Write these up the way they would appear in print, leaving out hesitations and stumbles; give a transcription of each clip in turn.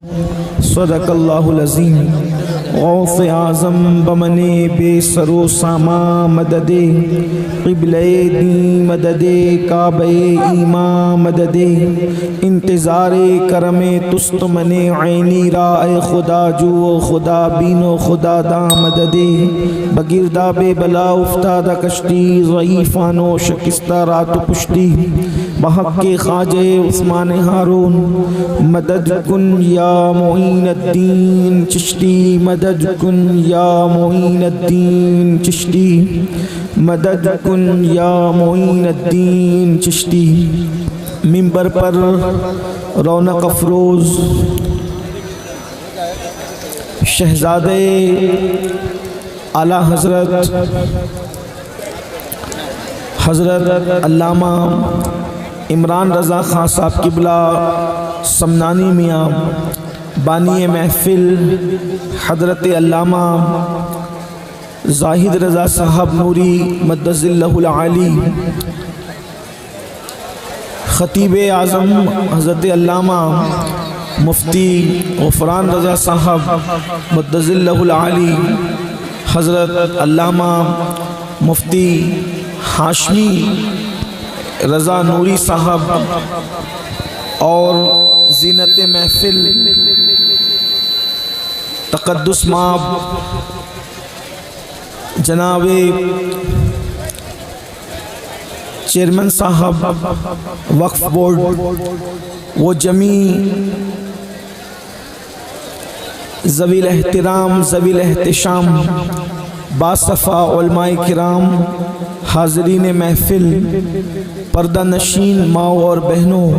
صدق اللہ العظیم غوث اعظم بمنے بے سر و ساما مدد قبلہ دین مدد کعبہ ایمان مدد انتظار کرم تست منے عینی را اے خدا جو خدا بین و خدا دا مدد بگرداب بلا افتادہ کشتی ضعیفان و شکستہ رات پشتی بحق کے خواجہ عثمان ہارون مدد کن یا معین الدین چشتی مدد کن یا معین الدین چشتی مدد کن یا معین الدین چشتی منبر پر رونق افروز شہزادے اعلیٰ حضرت علامہ عمران رضا خان صاحب قبلہ سمنانی میاں بانی محفل حضرت علامہ زاہد رضا صاحب نوری مدظ اللہ العالی خطیب اعظم حضرت علامہ مفتی غفران رضا صاحب مدظ اللہ العالی حضرت علامہ مفتی ہاشمی رضا نوری صاحب اور زینت محفل تقدس ماب جناب چیئرمین صاحب وقف بورڈ وہ جمیع ذوی الاحترام ذوی الاحتشام باصفا علماء کرام حاضرین محفل پردہ نشین ماؤں اور بہنوں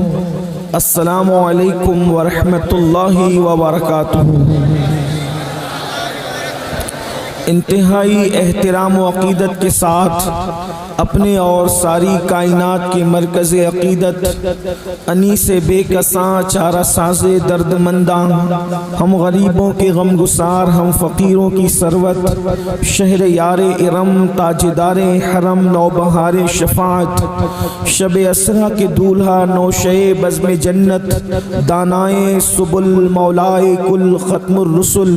السلام علیکم ورحمۃ اللہ وبرکاتہ۔ انتہائی احترام و عقیدت کے ساتھ اپنے اور ساری کائنات کے مرکز عقیدت انیس بے کساں چارہ ساز درد منداں ہم غریبوں کے غم گسار ہم فقیروں کی ثروت شہر یار ارم تاجدار حرم نوبہار شفاعت شب اسرا کے دولہا نوشے بزم جنت دانائے سبل مولائے کل ختم الرسل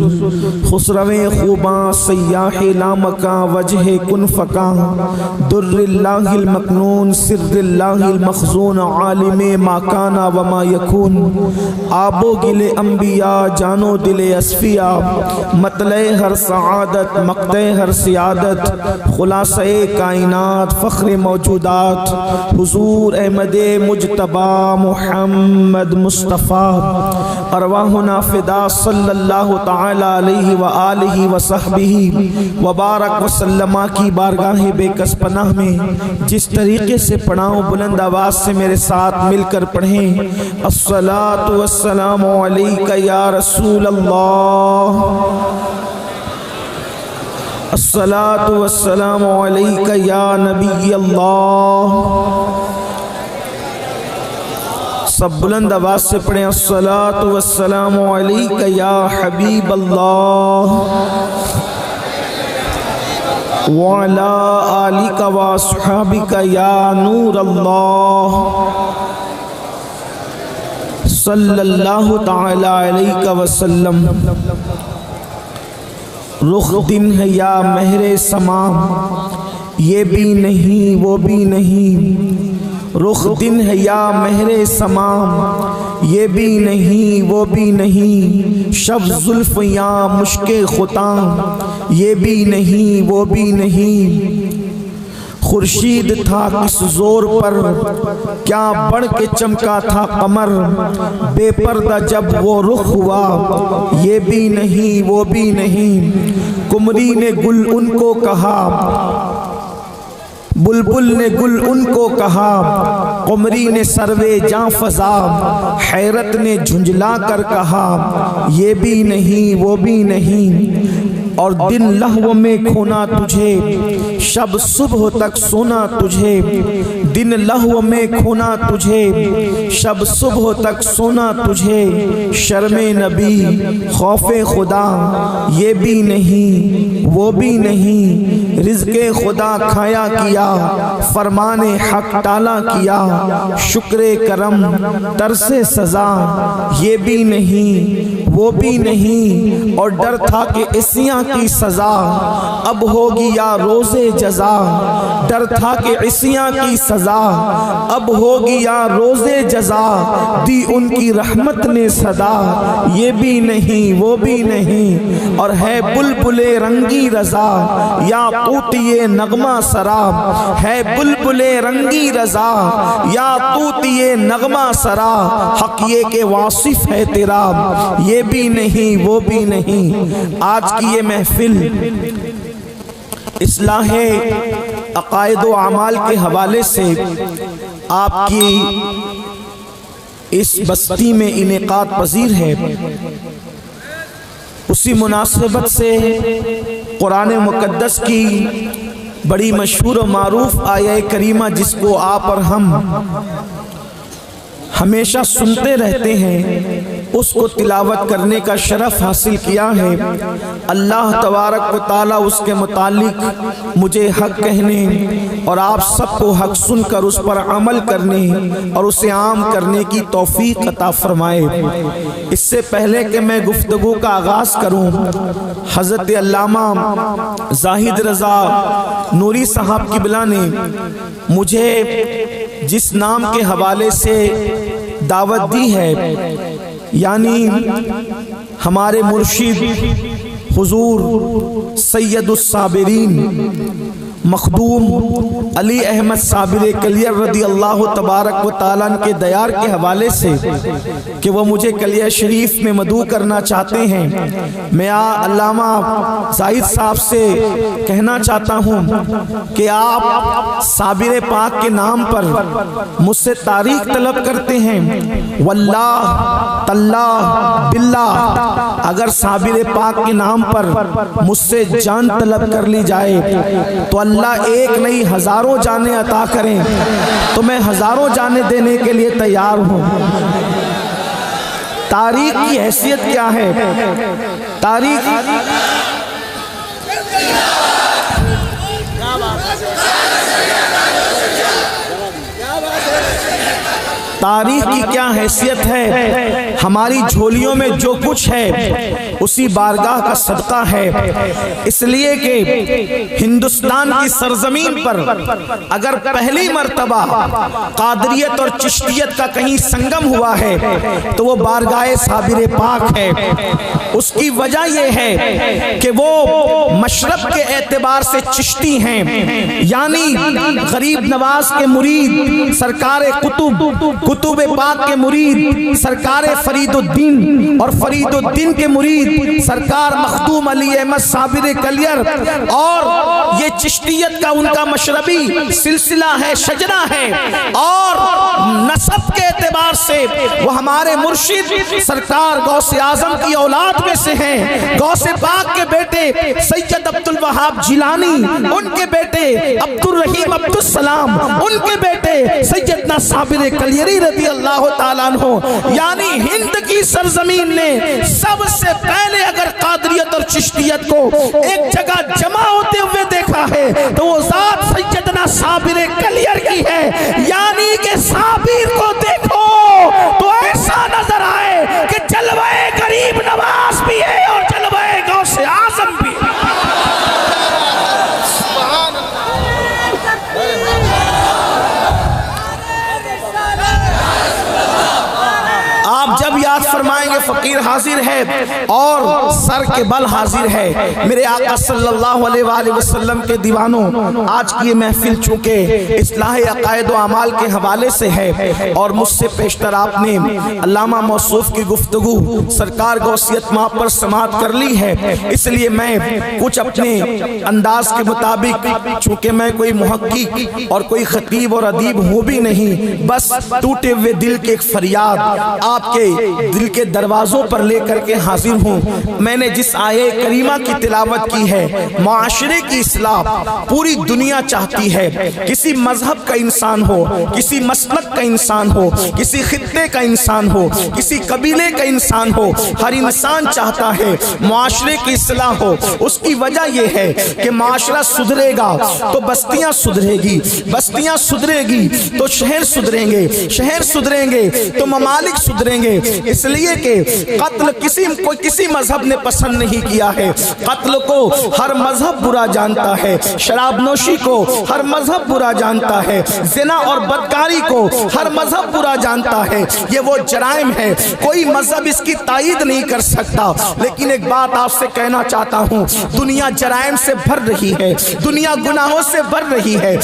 خسرویں خوباں سیاح لامکاں وجہ کن فکاں در اللہ المکنون سر اللہ المخزون عالم ما کانا وما یکون آب و گل انبیاء جانو دل اصفیاء مطلع ہر سعادت مقطع ہر سیادت خلاصہ کائنات فخر موجودات حضور احمد مجتبی محمد مصطفیٰ ارواحنا فدا صلی اللہ تعالی علیہ وآلہ وصحبہ وبارک وسلم کی بارگاہ بے کس پناہ میں جس طریقے سے پڑھاؤں بلند آواز سے میرے ساتھ مل کر پڑھیں الصلاۃ والسلام علیک یا رسول اللہ الصلاۃ والسلام علیک یا نبی اللہ سب بلند آواز سے پڑھیں الصلاۃ والسلام علیک یا حبیب اللہ وَعَلَىٰ آلِكَ وَأَصْحَابِكَ يَا نُورَ اللَّهِ صلی اللہ تعالی علیہ وسلم۔ رخ دن ہے یا مہر سما یہ بھی نہیں وہ بھی نہیں رخ دن ہے یا مہر سما یہ بھی نہیں وہ بھی نہیں شب زلف یا مشک خطاں یہ بھی نہیں وہ بھی نہیں خورشید تھا کس زور پر کیا بڑھ کے چمکا تھا قمر بے پردہ جب وہ رخ ہوا یہ بھی نہیں وہ بھی نہیں قمری نے گل ان کو کہا بلبل نے گل ان کو کہا قمری نے سروے جاں فضا حیرت نے جھنجلا کر کہا یہ بھی نہیں وہ بھی نہیں اور دن لہو میں کھونا تجھے شب صبح تک سونا تجھے دن لہو میں کھونا تجھے شب صبح تک سونا تجھے شرم نبی خوف خدا یہ بھی نہیں وہ بھی نہیں رزق خدا کھایا کیا فرمان حق ٹالا کیا شکر کرم ترس سزا یہ بھی نہیں وہ بھی نہیں، اور ڈر تھا کہ عصیاں کی سزا اب ہوگی یا روز جزا، ڈر تھا کہ عصیاں کی سزا اب ہوگی یا روز جزا، دی ان کی رحمت نے صدا، یہ بھی نہیں وہ بھی نہیں، اور ہے بلبل رنگی رضا یا طوطی نغمہ سرا، ہے بلبل رنگی رضا یا طوطی نغمہ سرا، حق یہ کہ واصف ہے تیرا، یہ بھی نہیں وہ بھی نہیں۔ آج کی یہ محفل اصلاح عقائد و اعمال کے حوالے سے آپ کی اس بستی میں انعقاد پذیر ہے۔ اسی مناسبت سے قرآن مقدس کی بڑی مشہور و معروف آیہ کریمہ جس کو آپ اور ہم ہمیشہ سنتے رہتے ہیں، اس کو تلاوت کرنے کا شرف حاصل کیا ہے۔ اللہ تبارک و تعالیٰ اس کے متعلق مجھے حق کہنے اور آپ سب کو حق سن کر اس پر عمل کرنے اور اسے عام کرنے کی توفیق عطا فرمائے۔ اس سے پہلے کہ میں گفتگو کا آغاز کروں، حضرت علامہ زاہد رضا نوری صاحب کی بلا نے مجھے جس نام کے حوالے سے دعوت دی ہے، یعنی ہمارے مرشد حضور سید الصابرین مخدوم علی احمد صابر کلیر رضی اللہ تبارک و تعالیٰ کے دیار کے حوالے سے کہ وہ مجھے کلیہ شریف میں مدعو کرنا چاہتے ہیں، میں علامہ زاہد صاحب سے کہنا چاہتا ہوں کہ آپ صابر پاک کے نام پر مجھ سے تاریخ طلب کرتے ہیں، واللہ تاللہ باللہ اگر صابر پاک کے نام پر مجھ سے جان طلب کر لی جائے تو اللہ ایک نہیں ہزاروں جانیں عطا کریں، تو میں ہزاروں جانیں دینے کے لیے تیار ہوں۔ تاریخ کی حیثیت کیا ہے؟ تاریخ تاریخ کی کیا حیثیت ہے؟ ہماری جھولیوں میں جو کچھ ہے اسی بارگاہ کا صدقہ ہے، اس لیے کہ ہندوستان کی سرزمین پر اگر پہلی مرتبہ قادریت اور چشتیت کا کہیں سنگم ہوا ہے تو وہ بارگاہ صابر پاک ہے۔ اس کی وجہ یہ ہے کہ وہ مشرب کے اعتبار سے چشتی ہیں، یعنی غریب نواز کے مرید، سرکار قطب پاک کے مرید سرکار فرید الدین، اور فرید الدین کے مرید سرکار مخدوم علی احمد صابر کلیر، اور یہ چشتیت کا ان کا مشربی سلسلہ ہے، شجرہ ہے، اور نسب کے اعتبار سے وہ ہمارے مرشد سرکار غوث اعظم کی اولاد میں سے ہیں۔ غوث پاک کے بیٹے سید عبد الوہاب جیلانی، ان کے بیٹے عبد الرحیم عبد السلام، ان کے بیٹے سیدنا صابر کلیری رضی اللہ تعالیٰ عنہ، یعنی ہند کی سرزمین نے سب سے پہلے اگر قادریت اور چشتیت کو ایک جگہ جمع ہوتے ہوئے دیکھا ہے تو وہ ذات سیدنا صابر کلیر کی ہے، یعنی کہ صابر کو دیکھو تو ایسا نظر آئے کہ جلوہ غریب نواز بھی ہے اور جلوہ غوث اعظم بھی ہے۔ آپ جب یاد فرمائیں گے فقیر حاضر ہے اور سر کے بل حاضر ہے۔ میرے آقا صلی اللہ علیہ وآلہ وسلم کے دیوانوں، آج کی یہ محفل چونکہ اصلاح عقائد و اعمال کے حوالے سے ہے اور مجھ سے پیشتر آپ نے علامہ موصوف کی گفتگو سرکار غوثیت ماں پر سماعت کر لی ہے، اس لیے میں کچھ اپنے انداز کے مطابق، چونکہ میں کوئی محقق اور کوئی خطیب اور ادیب ہوں بھی نہیں، بس ٹوٹے ہوئے دل کے ایک فریاد آپ کے دل کے دروازوں پر لے کر کے حاضر ہوں۔ میں نے جس آیہ کریمہ کی تلاوت کی ہے، معاشرے کی اصلاح پوری دنیا چاہتی ہے، کسی مذہب کا انسان ہو، کسی مسلک کا انسان ہو، کسی خطے کا انسان ہو، کسی قبیلے کا انسان ہو، ہر انسان چاہتا ہے معاشرے کی اصلاح ہو۔ اس کی وجہ یہ ہے کہ معاشرہ سدھرے گا تو بستیاں سدھرے گی، بستیاں سدھرے گی تو شہر سدھریں گے، شہر سدھریں گے تو ممالک سدھریں گے، اس لیے کہ قتل کسی مذہب نے پسند نہیں کیا ہے. قتل کو ہر مذہب برا جانتا ہے, شراب نوشی کو ہر مذہب برا جانتا ہے, زنا اور بدکاری کو ہر مذہب برا جانتا ہے. یہ وہ جرائم ہے, کوئی مذہب اس کی تائید نہیں کر سکتا. لیکن ایک بات آپ سے کہنا چاہتا ہوں, دنیا جرائم سے بھر رہی ہے, دنیا گناہوں سے بھر رہی ہے.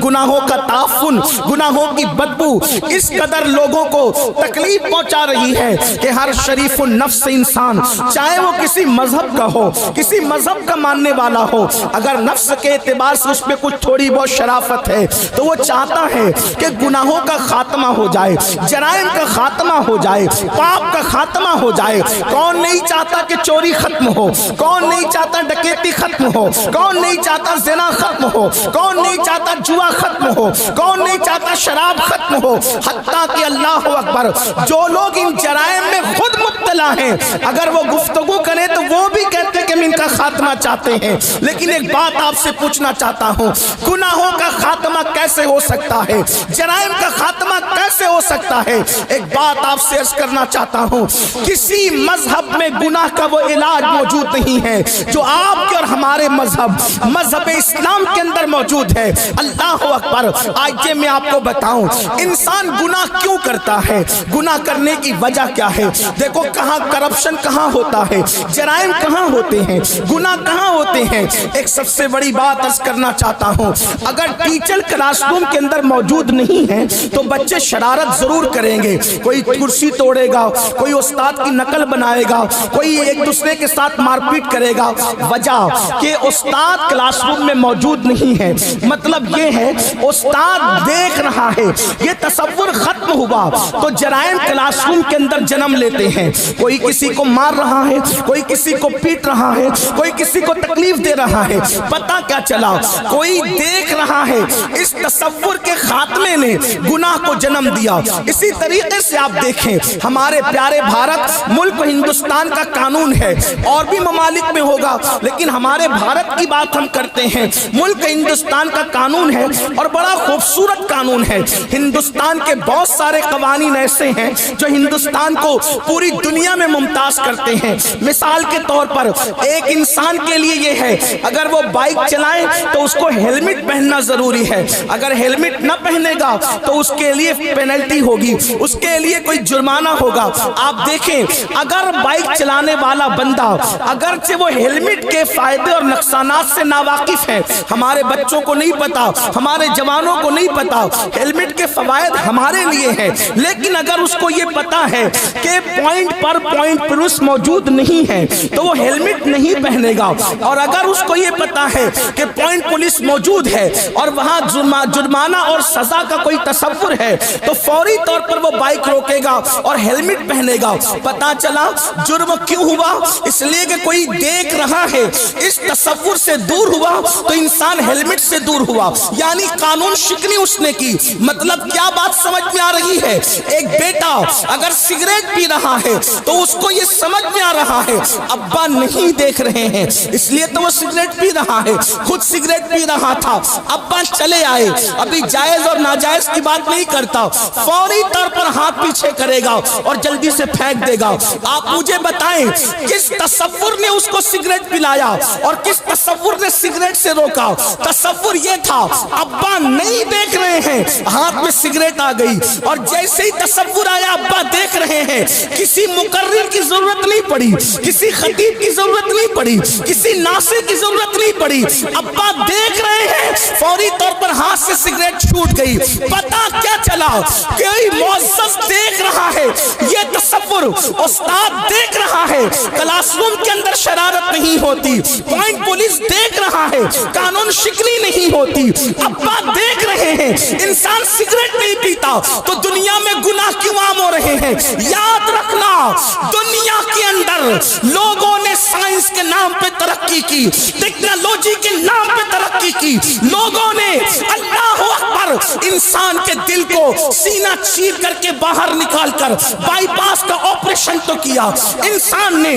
گناہوں کا تعفن, گناہوں کی بدبو اس قدر لوگوں کو تکلیف پہنچا رہی ہے کہ ہر شریف النفس انسان, چاہے وہ کسی مذہب کا ہو, کسی مذہب کا ماننے والا ہو, اگر نفس کے اعتبار سے اس میں کچھ تھوڑی بہت شرافت ہے تو وہ چاہتا ہے کہ گناہوں کا خاتمہ ہو جائے, جرائم کا خاتمہ ہو جائے, پاپ کا خاتمہ ہو جائے. کون نہیں چاہتا کہ چوری ختم ہو, کون نہیں چاہتا ڈکیتی ختم ہو, کون نہیں چاہتا زنا ختم ہو, کون نہیں چاہتا جوا ختم ہو, کون نہیں چاہتا شراب ختم ہو. حتیٰ کہ اللہ اکبر, جو لوگ ان جرائم میں خود مبتلا ہیں, اگر وہ گفتگو کریں تو وہ بھی کہتے ہیں کہ ہم ان کا خاتمہ چاہتے ہیں. لیکن ایک بات آپ سے پوچھنا چاہتا ہوں, گناہوں کا خاتمہ کیسے ہو سکتا ہے, جرائم کا خاتمہ کیسے ہو سکتا ہے؟ ایک بات آپ سے عرض کرنا چاہتا ہوں, کسی مذہب میں گناہ کا وہ علاج موجود نہیں ہے جو آپ کے اور ہمارے مذہب اسلام کے اندر موجود ہے. اللہ اکبر. آج میں آپ کو بتاؤں انسان گناہ کیوں کرتا ہے, گناہ کرنے کی وجہ کیا ہے. دیکھو کہاں کرپشن کہاں ہوتا ہے, جرائم کہاں ہوتے ہیں, گناہ کہاں ہوتے ہیں. ایک سب سے بڑی بات عرض کرنا چاہتا ہوں, اگر ٹیچر کلاس روم کے اندر موجود نہیں ہے تو بچے شرارت ضرور کریں گے. کوئی کرسی توڑے گا, کوئی استاد کی نقل بنائے گا, کوئی ایک دوسرے کے ساتھ مار پیٹ کرے گا. وجہ کہ استاد کلاس روم میں موجود نہیں ہے. مطلب یہ ہے استاد دیکھ رہا ہے, یہ تصور ختم ہوا تو جرائم کلاس روم کے اندر جنم لیتے ہیں. کوئی کسی کو مار رہا ہے, کوئی کسی کو پیٹ رہا ہے, کوئی کسی کو تکلیف دے رہا ہے. پتہ کیا چلا, کوئی دیکھ رہا ہے. اس تصور کے خاتمے نے گناہ کو جنم دیا. اسی طریقے سے آپ دیکھیں ہمارے پیارے بھارت ملک ہندوستان کا قانون ہے, اور بھی ممالک میں ہوگا لیکن ہمارے بھارت کی بات ہم کرتے ہیں. ملک ہندوستان کا قانون ہے اور بڑا خوبصورت قانون ہے. ہندوستان کے بہت سارے قوانین ایسے ہیں جو ہندوستان کو پوری دنیا میں ممتاز کرتے ہیں. مثال کے طور پر ایک انسان کے لیے یہ ہے, اگر وہ بائک چلائیں تو اس کو ہیلمٹ پہننا ضروری ہے. اگر ہیلمٹ نہ پہنے گا تو اس کے لیے پینلٹی ہوگی, اس کے لیے کوئی جرمانہ ہوگا. آپ دیکھیں اگر بائک چلانے والا بندہ اگرچہ وہ ہیلمٹ کے فائدے اور نقصانات سے ناواقف ہے, ہمارے بچوں کو نہیں پتا, ہمارے جوانوں کو نہیں پتا ہیلمٹ کے فوائد ہمارے لیے ہیں, لیکن اگر اس کو یہ پتا ہے کہ پوائنٹ پولیس موجود نہیں ہے تو وہ ہیلمٹ نہیں پہنے گا. اور اگر اس کو یہ پتا ہے کہ پوائنٹ پولیس موجود ہے اور وہاں جرمانہ اور سزا کا کوئی تصور ہے تو فوری طور پر وہ بائک روکے گا اور ہیلمٹ پہنے گا. پتا چلا جرم کیوں ہوا, اس لیے کہ کوئی دیکھ رہا ہے. اس تصور سے دور ہوا تو انسان ہیلمٹ سے دور ہوا, یعنی قانون شکنی اس نے کی. مطلب کیا بات سمجھ میں آ رہی ہے, ایک بیٹا اگر سگریٹ پی رہا ہے تو اس کو یہ سمجھ میں آ رہا ہے ابا نہیں دیکھ رہے ہیں اس لیے تو وہ سگریٹ پی رہا ہے. خود سگریٹ پی رہا تھا, ابا چلے آئے, ابھی جائز اور ناجائز کی بات نہیں کرتا, فوری طور پر ہاتھ پیچھے کرے گا اور جلدی سے پھینک دے گا. آپ مجھے بتائیں کس تصور نے اس کو سگریٹ پلایا اور کس تصور نے سگریٹ سے روکا؟ تصور یہ تھا ابا نہیں دیکھ رہے ہیں, ہاتھ میں سگریٹ آ گئی, اور جیسے ہی تصور آیا ابا دیکھ رہے ہیں, کسی مقرر کی ضرورت نہیں پڑی, کسی خطیب کی ضرورت نہیں پڑی, کسی ناصح کی ضرورت نہیں پڑی, ابا دیکھ رہے ہیں, فوری طور پر ہاتھ سے سگریٹ چھوٹ گئی. پتا کیا چلا, کوئی معزز دیکھ رہا ہے, یہ تصور استاد دیکھ رہا ہے, کلاس روم کے اندر شرارت نہیں ہوتی, پوائنٹ پولیس دیکھ رہا ہے, قانون شکنی نہیں ہوتی, ابا دیکھ رہے ہیں, انسان سگریٹ نہیں پیتا تو دنیا میں گناہ کیوں عام ہو رہے ہیں؟ یاد رکھنا دنیا کے اندر لوگوں نے سائنس سائنس کے نام پہ ترقی کی، ٹیکنالوجی کے نام پہ ترقی کی، لوگوں نے اللہ اکبر انسان کے دل کو سینہ چیر کر کے باہر نکال کر بائی پاس کا آپریشن تو کیا، انسان نے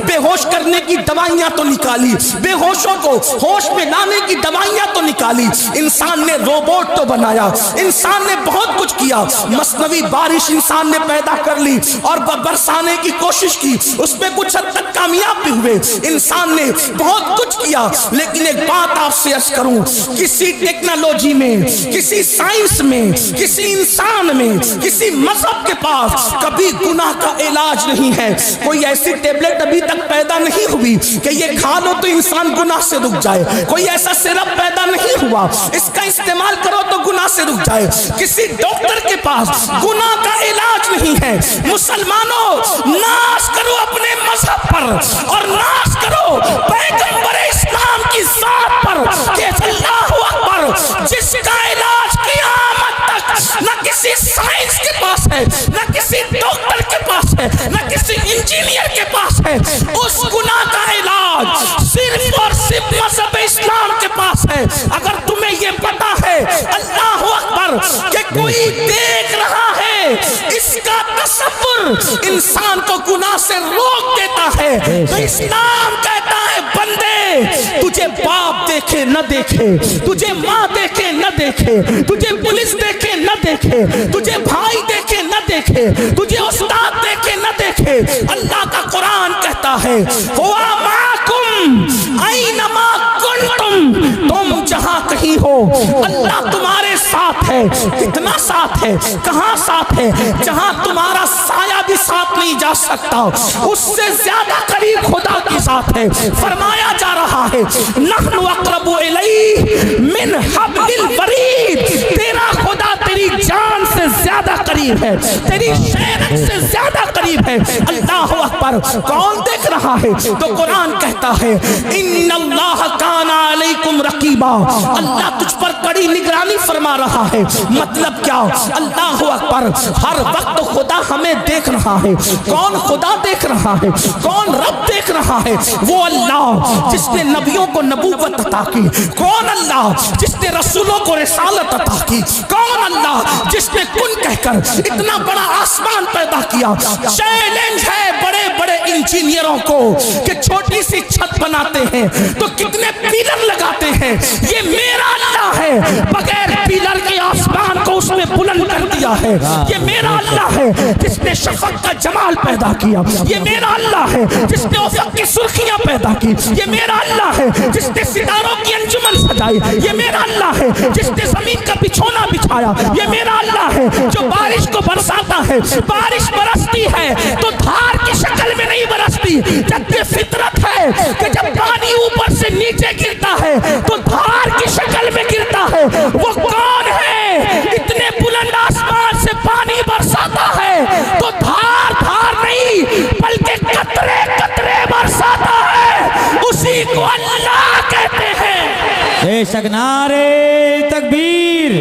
بے ہوش کرنے کی دوائیاں تو نکالی، بے ہوشوں کو ہوش میں لانے کی دوائیاں تو نکالی، انسان نے روبوٹ تو بنایا، انسان نے بہت کچھ کیا، مصنوعی بارش انسان نے پیدا کر لی اور برسانے کی کوشش کی، اس میں کچھ حد تک کامیاب بھی ہوئے، انسان نے بہت کچھ کیا، لیکن ایک بات آپ سے عرض کروں، کسی ٹیکنالوجی میں، کسی سائنس میں، کسی انسان میں، کسی مذہب کے پاس کبھی گناہ کا علاج نہیں ہے۔ کوئی ایسی ٹیبلٹ ابھی تک پیدا نہیں ہوئی کہ یہ کھا لو تو انسان گناہ سے رک جائے، کوئی ایسا سرپ پیدا نہیں ہوا اس کا استعمال کرو تو گناہ سے رک جائے، کسی ڈاکٹر کے پاس گناہ کا علاج نہیں ہے۔ مسلمانوں، ناز کرو اپنے مذہب پر اور ناز کرو پیغمبر اسلام کی ذات پر کہ اللہ اکبر، جس کا علاج قیامت تک نہ کسی سائنس کے پاس ہے، نہ کسی ڈاکٹر کے پاس ہے، نہ کسی انجینئر کے پاس ہے، اس گناہ کا علاج صرف اور صرف مذہب اسلام کے پاس ہے۔ اگر تمہیں یہ پتا ہے اللہ اکبر کہ کوئی دیکھ رہا ہے، اس کا تصور انسان کو گناہ سے روک دیتا ہے، تو اسلام کہتا ہے بندے، تجھے باپ دیکھے نہ دیکھے، تجھے ماں دیکھے نہ دیکھے، تجھے پولیس دیکھے نہ دیکھے، تجھے بھائی دیکھے نہ دیکھے، تجھے استاد دیکھے نہ دیکھے، اللہ کا قرآن کہتا ہے ہوا معکم اینما کنتم، تم جہاں کہیں ہو اللہ تمہارے ساتھ ہے۔ کتنا ساتھ ہے، کہاں ساتھ ہے؟ جہاں تمہارا سایہ بھی ساتھ نہیں جا سکتا، اس سے زیادہ قریب خدا کی ذات ہے۔ فرمایا جا رہا ہے نحن اقرب الیہ من حبل الورید، تیرا خدا تیری جان سے زیادہ قریب ہے، تیری شہرت سے زیادہ قریب ہے۔ اللہ اکبر، کون دیکھ رہا ہے؟ تو قرآن کہتا ہے ان اللہ کان علیکم رقیبا، اللہ تجھ پر کڑی نگرانی فرما رہا ہے۔ مطلب کیا؟ اللہ اکبر، ہر وقت خدا ہمیں دیکھ رہا ہے۔ کون خدا دیکھ رہا ہے؟ کون رب دیکھ رہا ہے؟ وہ اللہ جس نے نبیوں کو نبوت عطا کی، کون اللہ جس نے رسولوں کو رسالت عطا کی، کون اللہ جس نے کن کہہ کر اتنا بڑا آسمان پیدا کیا۔ چیلنج ہے بڑے بڑے انجینئروں کو کہ چھوٹی سی چھت بناتے ہیں تو کتنے پیلر لگاتے ہیں، یہ میرا اللہ ہے، بغیر پیلر کے آسمان کو اس نے بلند کر دیا ہے۔ یہ میرا اللہ ہے جس نے شفق کا جمال پیدا کیا، یہ میرا اللہ ہے جس نے افق کی سرخیاں پیدا کی، یہ میرا اللہ ہے جس نے ستاروں کی انجمن سجائی، یہ میرا اللہ ہے جس نے زمین کا بچھونا بچھایا، یہ میرا اللہ ہے جو بارش کو برساتا ہے۔ بارش برستی ہے تو دھار کی شکل میں نہیں برستی، جبکہ فطرت ہے کہ جب پانی اوپر سے نیچے گرتا ہے تو دھار کی شکل میں گرتا ہے۔ وہ کون ہے اتنے بلند آسمان سے پانی برساتا ہے تو دھار دھار نہیں بلکہ قطرے قطرے برساتا ہے، اسی کو اللہ کہتے ہیں۔ بے شک نعرے تکبیر،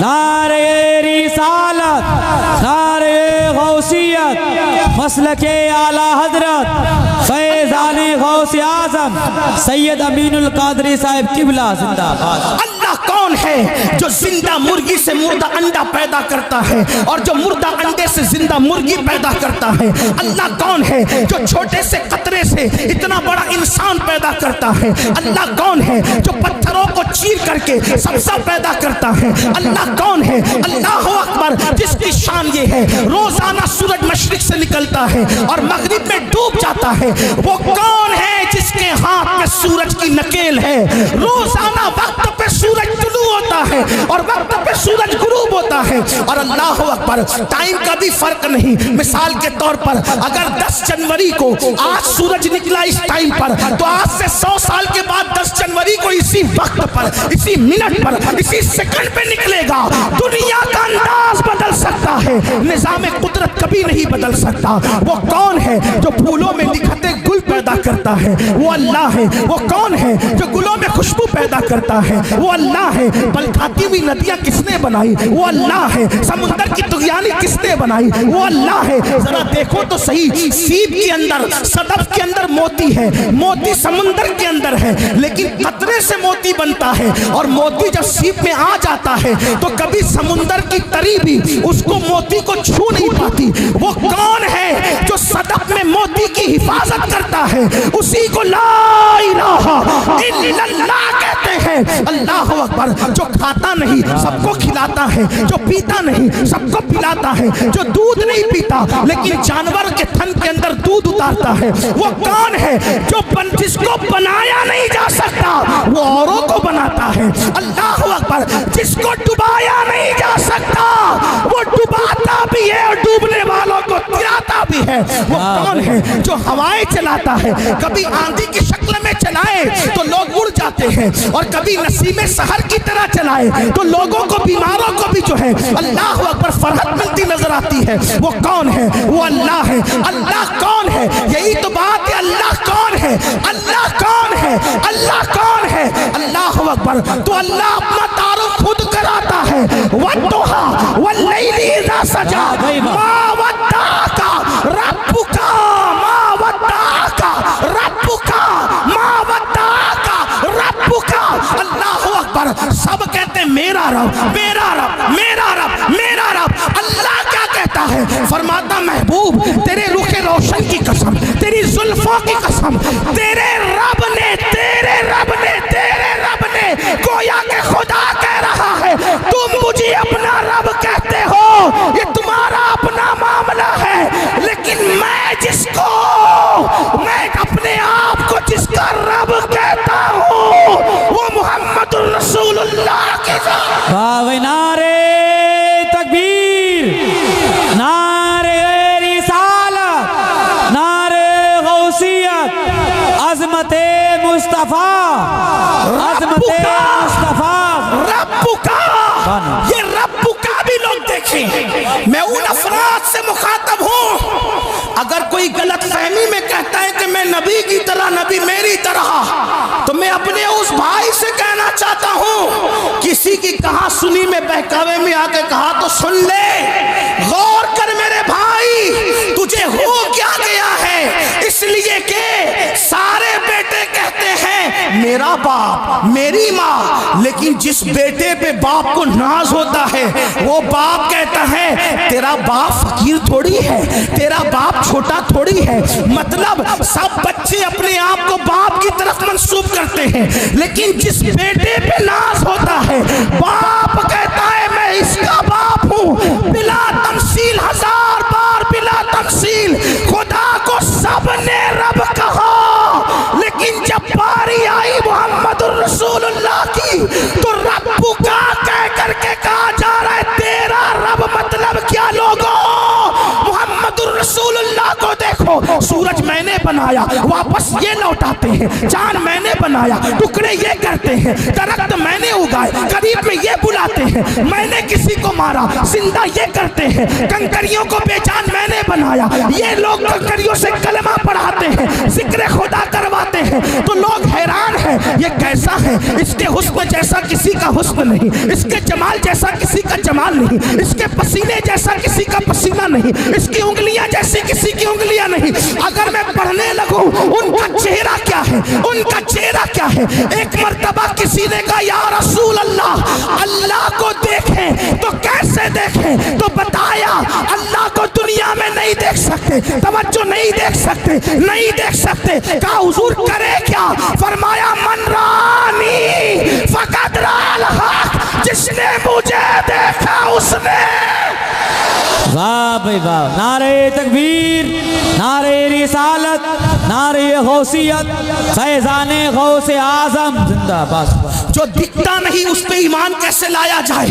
نعرے رسالت، نعرے غوثیت، مسلک اعلی حضرت فیضان غوث اعظم سید امین القادری صاحب قبلہ زندہ باد۔ اللہ کون ہے جو زندہ مرغی سے مردہ انڈا پیدا کرتا ہے اور جو مردہ انڈے سے زندہ مرغی پیدا کرتا ہے؟ اللہ کون ہے جو چھوٹے سے قطرے سے اتنا بڑا انسان پیدا کرتا ہے؟ اللہ کون ہے جو پتھروں کو چیر کر کے سبزہ پیدا کرتا ہے؟ اللہ کون ہے؟ اللہ اکبر، جس کی شان یہ ہے روزانہ سورج مشرق سے نکلتا ہے اور مغرب میں ڈوب جاتا ہے۔ وہ کون ہے جس کے ہاتھ میں سورج کی نکیل ہے؟ روزانہ وقت پہ سورج طلوع ہوتا ہے اور وقت پہ سورج غروب ہوتا ہے، اور اللہ اکبر ٹائم کا بھی فرق نہیں۔ مثال کے طور پر اگر 10 جنوری کو آج سورج نکلا اس ٹائم پر تو آج سے 100 سال کے بعد 10 جنوری کو اسی وقت پر، اسی منٹ پر، اسی سیکنڈ پہ نکلے گا۔ دنیا کا انداز بدل سکتا ہے، نظام قدرت کبھی نہیں بدل سکتا۔ وہ کون ہے جو پھولوں میں نکھرتے گل پیدا کرتا ہے؟ وہ اللہ ہے۔ وہ کون ہے جو گلوں میں خوشبو پیدا کرتا ہے؟ وہ اللہ ہے۔ پل کھاتے بہاتی ہوئی ندیاں کس نے بنائی؟ وہ اللہ ہے۔ سمندر کی طغیانی کس نے بنائی؟ وہ اللہ ہے۔ ذرا دیکھو تو صحیح، سیب کے اندر، صدف کے اندر موتی ہے، موتی سمندر کے اندر ہے، لیکن قطرے سے موتی بنتا ہے، اور موتی جب سیب میں آ جاتا ہے تو کبھی سمندر کی تری بھی اس کو موتی کو چھو نہیں پاتی۔ وہ کون ہے جو صدف میں موتی کی حفاظت کرتا ہے؟ اسی کو لا الہ الا اللہ کہتے ہیں۔ اللہ اکبر۔ جو کھاتا نہیں سب کو کھلاتا ہے، جو پیتا نہیں سب کو پلاتا ہے، جو دودھ نہیں پیتا لیکن جانور کے تھن کے اندر دودھ اتارتا ہے، وہ کون ہے جو جس کو بنایا نہیں جا سکتا وہ اوروں کو بناتا ہے۔ اللہ اکبر۔ جس کو ڈبایا نہیں جا سکتا وہ ڈباتا بھی ہے اور ڈوبنے والوں کو گراتا بھی ہے۔ وہ کون ہے جو ہوائیں چلاتا ہے؟ کبھی آندھی کی شکل میں چلائے تو لوگ اڑ جاتے ہیں، اور کبھی نسیم سحر کی طرح چلائے تو لوگوں کو، بیماروں کو بھی جو ہے اللہ اکبر فرحت ملتی نظر آتی ہے۔ وہ کون ہے؟ وہ اللہ ہے۔ اللہ کون ہے؟ یہی تو بات ہے، اللہ کون ہے؟ اللہ کون ہے؟ اللہ کون ہے؟ اللہ اکبر۔ تو اللہ اپنا تعارف خود کراتا ہے۔ وَالضُّحَىٰ وَاللَّيْلِ إِذَا سَجَىٰ مَا وَدَّعَكَ رَبُّكَ مَا وَدَّعَكَ رَبُّكَ مَا وَدَّعَكَ رَبُّكَ۔ اللہ اکبر۔ سب کہتے ہیں میرا رب، میرا رب، میرا رب، میرا رب۔ اللہ کیا کہتا ہے؟ فرماتا محبوب تیرے رخ روشن کی قسم، تیری زلفوں کی قسم، تیرے رب نے، تیرے رب نے، تیرے رب نے، گویا کہ خدا کہہ رہا ہے تم مجھے اپنا رب کہتے ہو، یہ تمہارا اپنا معاملہ ہے، لیکن میں جس کو، میں اپنے آپ کو جس کا رب کہتا ہوں وہ محمد الرسول اللہ کی ذات۔ نعرے تکبیر، نعرے رسالت، نعرے غوثیت، عظمت مصطفیٰ، عظمت مصطفیٰ۔ رب کا، یہ رب کا بھی لوگ دیکھیں۔ میں ان افراد سے مخاطب ہوں، اگر کوئی غلط فہمی میں کہتا ہے کہ میں نبی کی طرح، نبی میری طرح، تو میں اپنے اس بھائی سے کہنا چاہتا ہوں کسی کی کہا سنی میں بہکاوے میں آ کے کہا تو سن لے، غور کر میرے بھائی تجھے ہو کیا گیا ہے، اس لیے کہ سارے بیٹے کہتے ہیں میرا باپ، میری ماں، لیکن جس بیٹے پہ باپ کو ناز ہوتا ہے وہ باپ کہتا ہے تیرا باپ فقیر تھوڑی ہے، تیرا باپ چھوٹا تھوڑی ہے۔ مطلب سب بچے اپنے آپ کو باپ کی طرف منسوب کرتے ہیں، لیکن جس بیٹے پہ ناز ہوتا ہے باپ کہتا ہے میں اس کا باپ ہوں، بلا تمثیل، ہزار بار بلا تمثیل۔ خدا کو سب نے رب کہا، لیکن جب باری آئی محمد الرسول اللہ کی تو رب کا کہہ کر کے کہا جا رہا ہے تیرا رب مطلب کیا؟ لوگوں محمد الرسول اللہ کو دیکھو، سورج میں نے بنایا، واپس یہ لوٹاتے ہیں، چاند میں نے بنایا، ٹکڑے یہ کرتے ہیں، درخت میں نے اگائے، قریب میں یہ بلاتے ہیں، میں نے کسی کو مارا، زندہ یہ کرتے ہیں، کنکریوں کو بے جان میں نے بنایا، یہ لوگ کنکریوں سے کلمہ پڑھاتے ہیں، ذکر خدا کرواتے ہیں، تو لوگ حیران ہیں یہ کیسا ہے، اس کے حسن جیسا کسی کا حسن نہیں، اس کے جمال جیسا کسی کا جمال نہیں، اس کے پسینے جیسا کسی کا پسینہ نہیں، اس کی انگلیاں جیسی کسی کی انگلیاں نہیں۔ اگر میں پڑھنے لگوں ان کا چہرہ کیا ہے، ان کا چہرہ کیا ہے؟ ایک مرتبہ کسی نے کہا یا رسول اللہ اللہ کو دیکھیں تو کیسے دیکھیں؟ تو بتایا اللہ کو دنیا میں نہیں دیکھ سکتے، توجہ نہیں دیکھ سکتے، نہیں دیکھ سکتے۔ کہا حضور کرے کیا؟ فرمایا من رانی فقد رأى الحق، جس نے مجھے دیکھا اس نے۔ واہ بھائی واہ، نعرے تکبیر، نعرے رسالت، نعرے غوثیت، فیضان غوث اعظم زندہ باد۔ جو دکھتا نہیں اس پہ ایمان کیسے لایا جائے،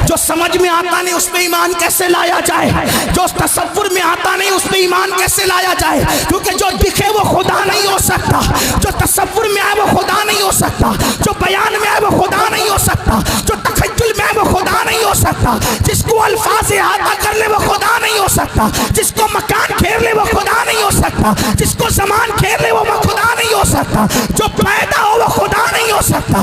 جو سمجھ میں آتا نہیں اس پہ ایمان کیسے لایا جائے، جو تصور میں آتا نہیں اس پہ ایمان کیسے لایا جائے، کیونکہ جو دکھے وہ خدا نہیں ہو سکتا، جو تصور میں آئے وہ خدا نہیں ہو سکتا، جو بیان میں آئے وہ خدا نہیں ہو سکتا، جو تخیل میں آئے وہ خدا نہیں ہو سکتا، جس کو الفاظ احاطہ کر لے وہ خدا نہیں ہو سکتا، جس کو مکان گھیر لے وہ خدا نہیں ہو سکتا، جس کو زمان گھیر لے وہ خدا نہیں ہو سکتا، جو پیدا ہو وہ خدا نہیں ہو سکتا،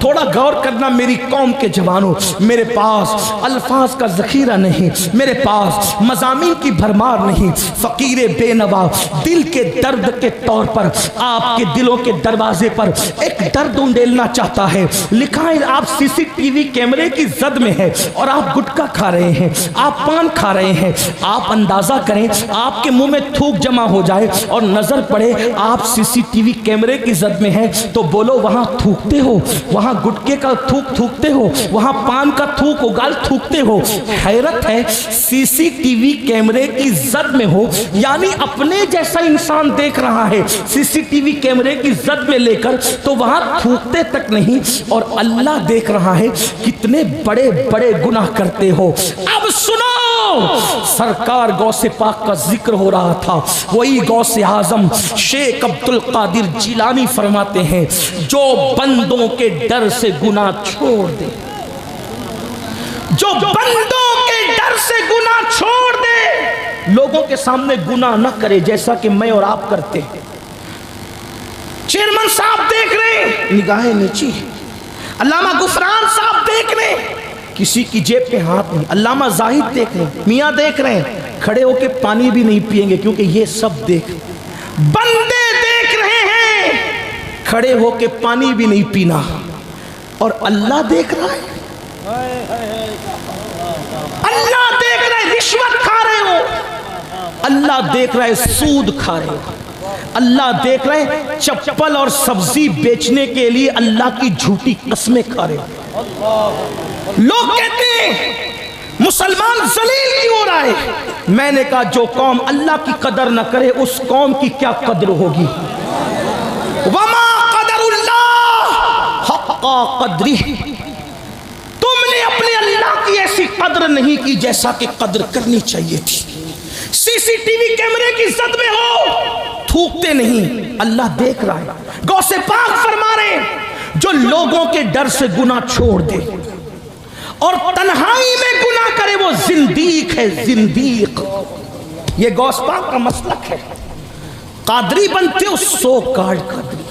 تھوڑا غور کرنا میری قوم کے جوانوں، میرے پاس الفاظ کا ذخیرہ نہیں، میرے پاس مضامین کی بھرمار نہیں، فقیر بے نوا دل کے درد کے طور پر آپ کے دلوں کے دروازے پر ایک درد انڈیلنا چاہتا ہے۔ لکھا ہے آپ سی سی ٹی وی کیمرے کی زد میں ہے اور آپ گٹکا کھا رہے ہیں، آپ پان کھا رہے ہیں، آپ اندازہ کریں آپ کے منہ میں تھوک جمع ہو جائے اور نظر پڑے آپ سی سی ٹی وی کیمرے کی زد میں ہیں، تو بولو وہاں تھوکتے ہو، وہاں گٹکے کا تھوک تھوکتے ہو، وہاں پان کا تھوک اگال تھوکتے ہو۔ حیرت ہے سی سی ٹی وی کیمرے کی زد میں ہو، یعنی اپنے جیسا انسان دیکھ رہا ہے سی سی ٹی وی کیمرے کی زد میں لے کر، تو وہاں تھوکتے تک نہیں، اور اللہ دیکھ رہا ہے کتنے بڑے بڑے گناہ کرتے ہو۔ اب سنو، سرکار غوث پاک کا ذکر ہو رہا تھا، وہی غوث اعظم شیخ عبد القادر جیلانی فرماتے ہیں جو بندوں کے ڈر سے گناہ چھوڑ دے، جو بندوں کے ڈر سے گناہ چھوڑ دے، لوگوں کے سامنے گناہ نہ کرے جیسا کہ میں اور آپ کرتے ہیں۔ چیئرمین صاحب دیکھ رہے ہیں، نگاہیں نیچی، علامہ غفران صاحب دیکھ رہے ہیں، کسی کی جیب پہ ہاتھ نہیں، علامہ زاہد دیکھ رہے ہیں، میاں دیکھ رہے ہیں، کھڑے ہو کے پانی بھی نہیں پئیں گے کیونکہ یہ سب دیکھ، بندے دیکھ رہے ہیں، کھڑے ہو کے پانی بھی نہیں پینا، اور اللہ دیکھ رہا ہے، اللہ دیکھ رہا ہے رشوت کھا رہے ہو، اللہ دیکھ رہا ہے سود کھا رہے ہو، اللہ دیکھ رہے ہیں چپل اور سبزی بیچنے کے لیے اللہ کی جھوٹی قسمیں کھا رہے ہو۔ لوگ کہتے ہیں مسلمان ذلیل کیوں ہو رہا ہے؟ میں نے کہا جو قوم اللہ کی قدر نہ کرے اس قوم کی کیا قدر ہوگی؟ وما قدر اللہ حق قدری، تم نے اپنے اللہ کی ایسی قدر نہیں کی جیسا کہ قدر کرنی چاہیے تھی۔ سی سی ٹی وی کیمرے کی زد میں ہو، تھوکتے نہیں، اللہ دیکھ رہا ہے۔ غوث پاک فرما رہے ہیں جو لوگوں کے ڈر سے گناہ چھوڑ دے اور تنہائی میں گناہ کرے وہ زندیق ہے، زندیق۔ یہ غوث پاک کا مسلک ہے۔ قادری بنتے ہو سو کارڈ قادری،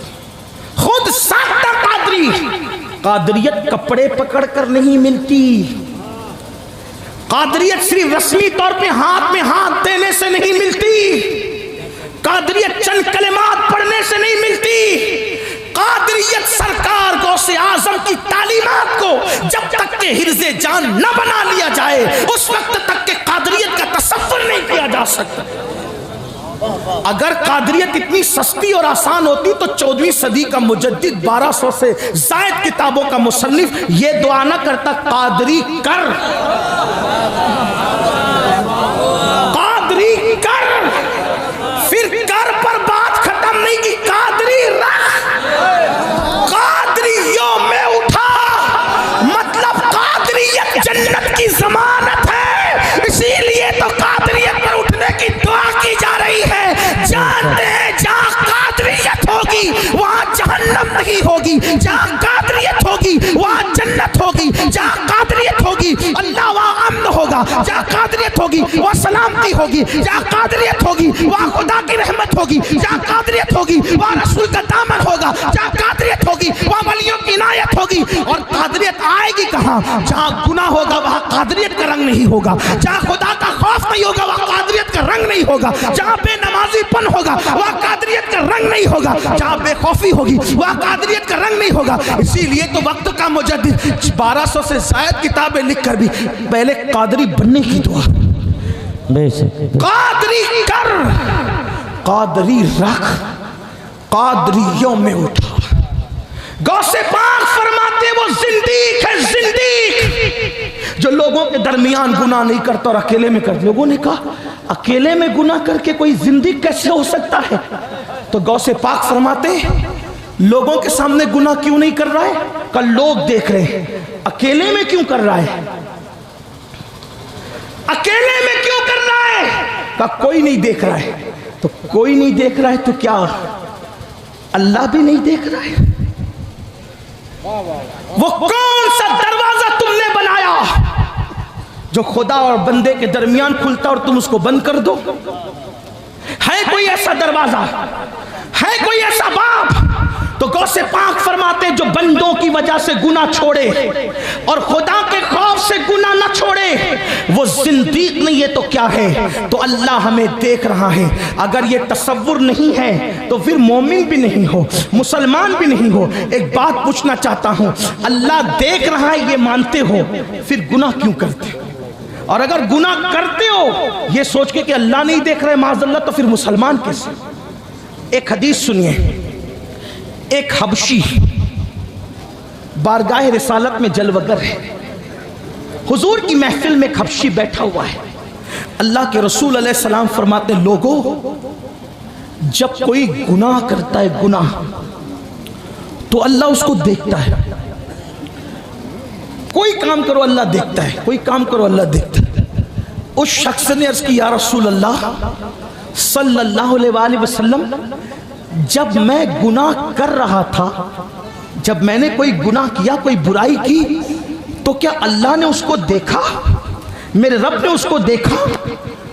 خود ساختہ قادری۔ قادریت کپڑے پکڑ کر نہیں ملتی، قادریت صرف رسمی طور پہ ہاتھ میں ہاتھ دینے سے نہیں ملتی، قادریت چند کلمات پڑھنے سے نہیں ملتی، قادریت سرکار غوث اعظم کی تعلیمات کو جب تک کہ حرز جان نہ بنا لیا جائے اس وقت تک کہ قادریت کا تصور نہیں کیا جا سکتا۔ اگر قادریت اتنی سستی اور آسان ہوتی تو 14ویں صدی کا مجدد 1200 سے زائد کتابوں کا مصنف یہ دعا نہ کرتا قادری کر، قادری کر، پھر کر پر بات ختم نہیں کی، قادری رکھ، قادریوں میں اٹھا، مطلب قادریت جنت کی ضمانت ہے، اسی لیے تو قادریت پر اٹھنے کی دعا کی جا رہی ہے۔ جانتے ہیں جہاں قادریت ہوگی وہاں جہنم نہیں ہوگی، جہاں قادریت ہوگی وہاں جنت ہوگی، جہاں قادریت ہوگی اللہ وہاں امن ہوگا، جہاں قادریت ہوگی وہاں سلامتی ہوگی، جہاں قادریت ہوگی وہاں خدا کی رحمت ہوگی، جہاں قادریت ہوگی وہاں رسول کا دامن ہوگا، جہاں قادریت ہوگی وہاں ولیوں کی عنایت ہوگی۔ اور قادریت آئے گی کہاں؟ جہاں گناہ ہوگا وہاں قادریت کا رنگ نہیں ہوگا، جہاں خدا کا خوف نہیں ہوگا وہاں قادریت کا رنگ نہیں ہوگا، جہاں بے نمازی پن ہوگا وہاں قادریت کا رنگ نہیں ہوگا، جہاں بے خوفی ہوگی وہاں قادریت کا رنگ نہیں ہوگا۔ اسی لیے تو وقت کا مجدد 1200 سے زائد کتابیں لکھ کر بھی پہلے قادری بننے کی دعا، قادری کر، قادری رکھ، قادریوں میں اٹھا۔ غوث پاک فرماتے وہ زندیق ہے، زندیق جو لوگوں کے درمیان گناہ نہیں کرتا اور اکیلے میں کرتا۔ لوگوں نے کہا اکیلے میں گناہ کر کے کوئی زندیق کیسے ہو سکتا ہے؟ تو غوث پاک فرماتے لوگوں کے سامنے گناہ کیوں نہیں کر رہا ہے؟ کہ لوگ دیکھ رہے ہیں۔ اکیلے میں کیوں کر رہا ہے؟ اکیلے میں کیوں کر رہا ہے؟ کہ کوئی نہیں دیکھ رہا ہے۔ تو کوئی نہیں دیکھ رہا ہے تو کیا اللہ بھی نہیں دیکھ رہا ہے؟ وہ کون سا دروازہ تم نے بنایا جو خدا اور بندے کے درمیان کھلتا اور تم اس کو بند کر دو؟ ہے کوئی ایسا دروازہ؟ ہے کوئی ایسا باب تو غوث پاک فرماتے جو بندوں کی وجہ سے گناہ چھوڑے اور خدا کے خوف سے گناہ نہ چھوڑے وہ زندیق نہیں ہے تو کیا ہے؟ تو اللہ ہمیں دیکھ رہا ہے۔ اگر یہ تصور نہیں ہے تو پھر مومن بھی نہیں ہو، مسلمان بھی نہیں ہو۔ ایک بات پوچھنا چاہتا ہوں، اللہ دیکھ رہا ہے یہ مانتے ہو، پھر گناہ کیوں کرتے ہو؟ اور اگر گناہ کرتے ہو یہ سوچ کے کہ اللہ نہیں دیکھ رہے معاذ اللہ، تو پھر مسلمان کیسے؟ ایک حدیث سنیے، ایک حبشی بارگاہ رسالت میں جلوگر ہے، حضور کی محفل میں ایک حبشی بیٹھا ہوا ہے۔ اللہ کے رسول علیہ السلام فرماتے لوگوں جب کوئی گناہ کرتا ہے گناہ تو اللہ اس کو دیکھتا ہے۔ کوئی کام کرو اللہ دیکھتا ہے، کوئی کام کرو اللہ دیکھتا ہے۔ اس شخص نے عرض کی یا رسول اللہ صلی اللہ علیہ وآلہ وسلم، جب میں گناہ کر رہا تھا، جب میں نے کوئی گناہ کیا، کوئی برائی کی، تو کیا اللہ نے اس کو دیکھا؟ میرے رب نے اس کو دیکھا؟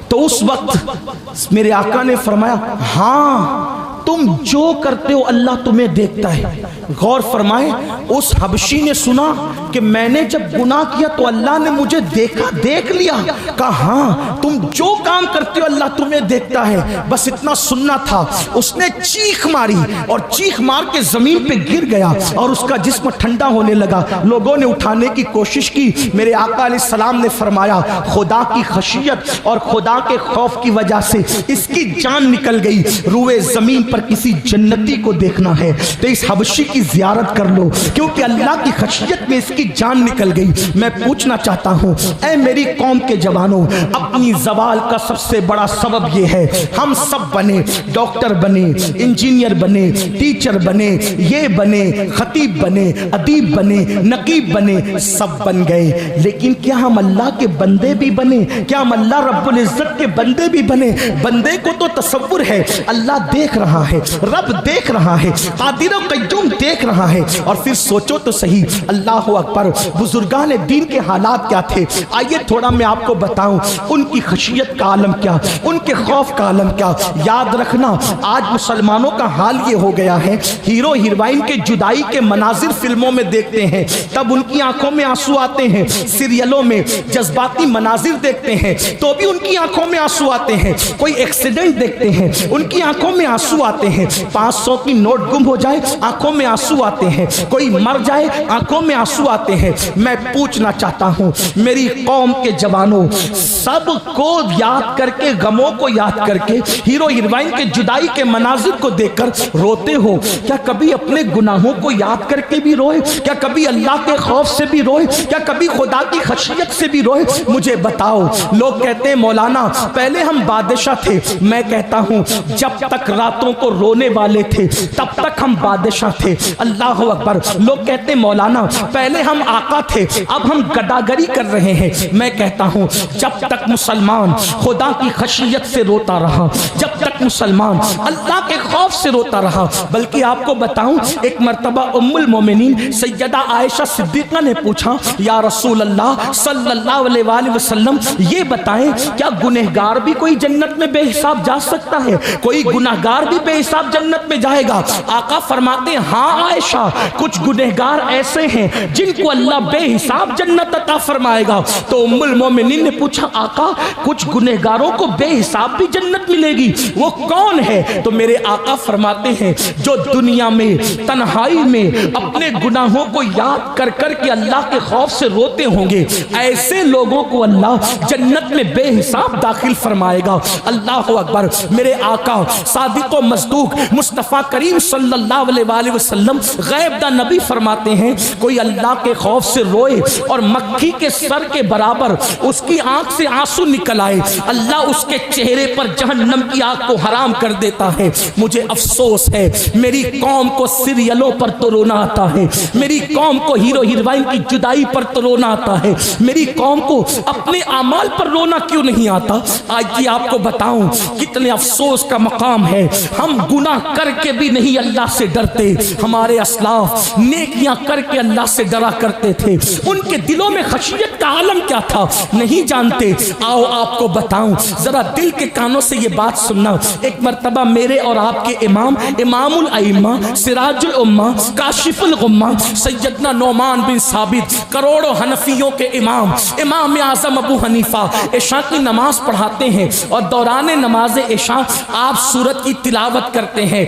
تو اس وقت میرے آقا نے فرمایا ہاں تم جو کرتے ہو اللہ تمہیں دیکھتا ہے۔ غور فرمائیں، اس حبشی نے سنا کہ میں نے جب گناہ کیا تو اللہ نے مجھے دیکھا، دیکھ لیا، کہا ہاں تم جو کام کرتے ہو اللہ تمہیں دیکھتا ہے۔ بس اتنا سننا تھا، اس نے چیخ ماری اور چیخ مار کے زمین پہ گر گیا اور اس کا جسم ٹھنڈا ہونے لگا۔ لوگوں نے اٹھانے کی کوشش کی، میرے آقا علیہ السلام نے فرمایا خدا کی خشیت اور خدا کے خوف کی وجہ سے اس کی جان نکل گئی، روئے زمین پر کسی جنتی کو دیکھنا ہے تو اس حبشی کی زیارت کر لو، کیونکہ اللہ کی خشیت میں اس کی جان نکل گئی۔ میں پوچھنا چاہتا ہوں اے میری قوم کے جوانوں، اپنی زوال کا سب سے بڑا سبب یہ ہے ہم سب بنے، ڈاکٹر بنے، انجینئر بنے، ٹیچر بنے، یہ بنے، خطیب بنے، ادیب بنے، نقیب بنے، سب بن گئے، لیکن کیا ہم اللہ کے بندے بھی بنے؟ کیا ہم اللہ رب العزت کے بندے بھی بنے؟ بندے کو تو تصور ہے اللہ دیکھ رہا ہے، رب دیکھ رہا ہے، قادر و قیوم دیکھ رہا ہے۔ اور پھر سوچو تو صحیح، اللہ اکبر، بزرگان دین کے حالات کیا تھے؟ آئیے تھوڑا میں آپ کو بتاؤں ان کی خشیت کا عالم کیا، ان کے خوف کا عالم کیا۔ یاد رکھنا آج مسلمانوں کا حال یہ ہو گیا ہے، ہیرو ہیروئن کے جدائی کے مناظر فلموں میں دیکھتے ہیں تب ان کی آنکھوں میں آنسو آتے ہیں، سیریلوں میں جذباتی مناظر دیکھتے ہیں تو بھی ان کی آنکھوں میں آنسو آتے ہیں، کوئی ایکسیڈنٹ دیکھتے ہیں ان کی آنکھوں میں آنسو آتے ہیں، 500 کی نوٹ گم ہو جائے آنکھوں میں آنسو آتے ہیں، کوئی مر جائے آنکھوں میں آنسو آتے ہیں۔ میں پوچھنا چاہتا ہوں میری قوم کے جوانوں، سب کو یاد کر کے، غموں کو یاد کر کے، ہیرو ہیروئن کے جدائی کے مناظر کو دیکھ کر روتے ہو؟ کیا کبھی اپنے گناہوں کو یاد کر کے بھی روئے؟ کیا کبھی اللہ کے خوف سے بھی روئے؟ کیا کبھی خدا کی خشیت سے بھی روئے؟ مجھے بتاؤ۔ لوگ کہتے ہیں مولانا پہلے ہم بادشاہ تھے، میں کہتا ہوں جب تک راتوں کو رونے والے تھے تب تک ہم بادشاہ تھے۔ اللہ اکبر۔ لوگ کہتے ہیں مولانا پہلے ہم آقا تھے اب ہم گداگری کر رہے ہیں، میں کہتا ہوں جب تک مسلمان خدا کی خشیت سے روتا رہا، جب تک مسلمان اللہ کے خوف سے روتا رہا، بلکہ آپ کو بتاؤں ایک مرتبہ ام المومنین سیدہ عائشہ صدیقہ نے پوچھا یا رسول اللہ صلی اللہ علیہ وآلہ وسلم یہ بتائیں کیا گنہگار بھی کوئی جنت میں بے حساب جا سکتا ہے؟ کوئی گنہگار بھی بے حساب جنت میں جائے گا؟ آقا فرماتے ہیں ہاں عائشہ، کچھ گنہگار ایسے ہیں جن کو اللہ بے حساب جنت عطا فرمائے گا۔ تو ام المومنین نے پوچھا آقا کچھ گنہگاروں کو بے حساب بھی جنت ملے گی، وہ کون ہے؟ تو میرے آقا فرماتے ہیں جو دنیا میں تنہائی میں اپنے گناہوں کو یاد کر کر کے اللہ کے خوف سے روتے ہوں گے، ایسے لوگوں کو اللہ جنت میں بے حساب داخل فرمائے گا۔ اللہ اکبر۔ میرے آقا صادق و مصدوق مصطفیٰ کریم صلی اللہ علیہ وآلہ وسلم غیب دا نبی فرماتے ہیں کوئی اللہ کے خوف سے روئے اور مکھی کے سر کے برابر اس کی آنکھ سے آنسو نکل آئے، اللہ اس کے چہرے پر جہنم کی آگ کو حرام کر دیتا ہے۔ مجھے افسوس ہے میری قوم کو سیریلوں پر تو رونا آتا ہے، میری قوم کو ہیرو ہیروئن کی جدائی پر تو رونا آتا ہے، میری قوم کو اپنے اعمال پر رونا کیوں نہیں آتا؟ آج یہ آپ کو بتاؤں کتنے افسوس کا مقام ہے، ہم ہم گناہ کر کے بھی نہیں اللہ سے ڈرتے. ہمارے اسلاف نیکیاں کر کے اللہ سے ڈرا کرتے تھے. ان کے دلوں میں خشیت کا عالم کیا تھا نہیں جانتے. آؤ آپ کو بتاؤں, ذرا دل کے کانوں سے یہ بات سننا. ایک مرتبہ میرے اور آپ کے امام الائمہ سراج الامہ کاشف الغمہ سیدنا نعمان بن ثابت کروڑوں حنفیوں کے امام اعظم ابو حنیفہ عشاء کی نماز پڑھاتے ہیں, اور دوران نماز عشاء آپ سورت کی تلاوت کرتے ہیں.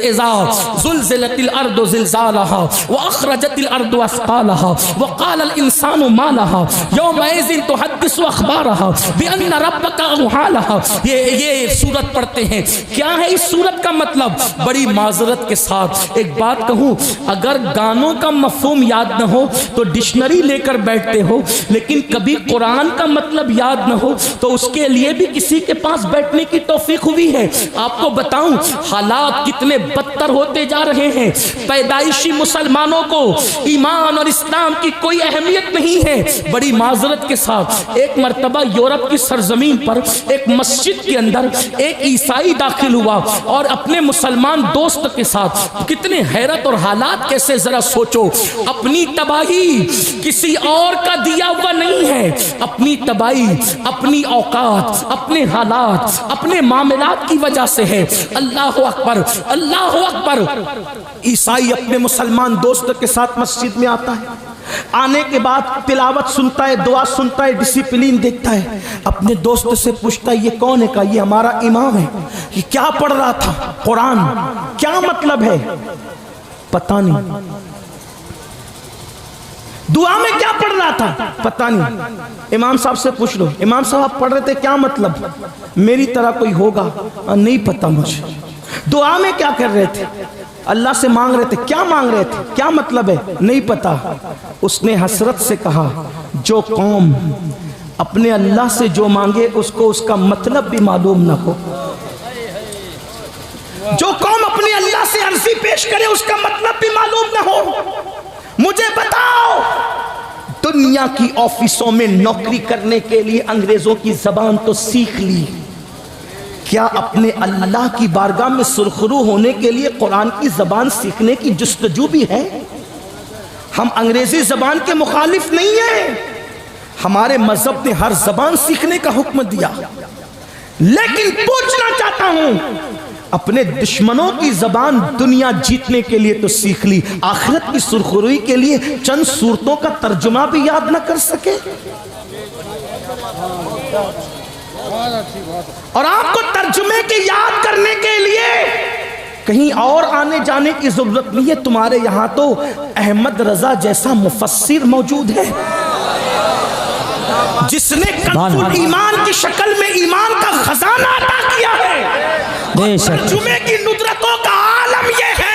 اذا زلزلت الارض زلزالها واخرجت الارض اثقالها وقال الانسان ما لها يومئذ تحدث اخبارها بان ربك اوحى لها. یہ سورت پڑھتے ہیں. کیا ہے اس سورت کا مطلب؟ بڑی معذرت کے ساتھ ایک بات کہوں, اگر گانوں کا مفہوم یاد نہ ہو تو ڈکشنری لے کر بیٹھتے ہو, لیکن کبھی قرآن کا مطلب یاد نہ ہو تو اس کے لیے بھی کسی کے پاس بیٹھنے کی توفیق ہوئی ہے. آپ کو بتاؤں حالات کتنے بدتر ہوتے جا رہے ہیں. پیدائشی مسلمانوں کو ایمان اور اسلام کی کوئی اہمیت نہیں ہے. بڑی معذرت کے ساتھ ایک مرتبہ یورپ کی سرزمین پر ایک مسجد کے اندر ایک عیسائی داخل ہوا اور اپنے مسلمان دوست کے ساتھ, کتنے حیرت اور حالات کیسے ذرا سوچو. اپنی تباہی کسی اور کا دیا ہوا نہیں ہے, اپنی تباہی اپنی اوقات, اپنے حالات, اپنے معاملات کی وجہ سے ہے. اللہ اکبر, اللہ اکبر. عیسائی اپنے مسلمان دوست کے ساتھ مسجد میں آتا ہے. آنے کے بعد تلاوت سنتا ہے, دعا سنتا ہے, ڈسپلین دیکھتا ہے. اپنے دوست سے پوچھتا ہے یہ کون ہے؟ کہا یہ ہمارا امام ہے. یہ کیا پڑھ رہا تھا؟ قرآن. کیا مطلب ہے؟ پتہ نہیں. دعا میں کیا پڑھ رہا تھا؟ پتہ نہیں. امام صاحب سے پوچھ لو, امام صاحب پڑھ رہے تھے کیا مطلب؟ میری طرح کوئی ہوگا؟ نہیں پتہ مجھے. دعا میں کیا کر رہے تھے؟ اللہ سے مانگ رہے تھے. کیا مانگ رہے تھے؟ کیا مطلب ہے؟ نہیں پتا. اس نے حسرت سے کہا جو قوم اپنے اللہ سے جو مانگے اس کو اس کا مطلب بھی معلوم نہ ہو, جو قوم اپنے اللہ سے عرضی پیش کرے اس کا مطلب بھی معلوم نہ ہو. مجھے بتاؤ, دنیا کی آفسوں میں نوکری کرنے کے لیے انگریزوں کی زبان تو سیکھ لی, کیا اپنے اللہ کی بارگاہ میں سرخرو ہونے کے لیے قرآن کی زبان سیکھنے کی جستجو بھی ہے؟ ہم انگریزی زبان کے مخالف نہیں ہیں, ہمارے مذہب نے ہر زبان سیکھنے کا حکم دیا. لیکن پوچھنا چاہتا ہوں, اپنے دشمنوں کی زبان دنیا جیتنے کے لیے تو سیکھ لی, آخرت کی سرخروئی کے لیے چند صورتوں کا ترجمہ بھی یاد نہ کر سکے؟ اور آپ کو ترجمے کے یاد کرنے کے لیے کہیں اور آنے جانے کی ضرورت نہیں ہے. تمہارے یہاں تو احمد رضا جیسا مفسر موجود ہے جس نے کنز الایمان کی شکل میں ایمان کا خزانہ عطا کیا ہے. ترجمے کی ندرتوں کا عالم یہ ہے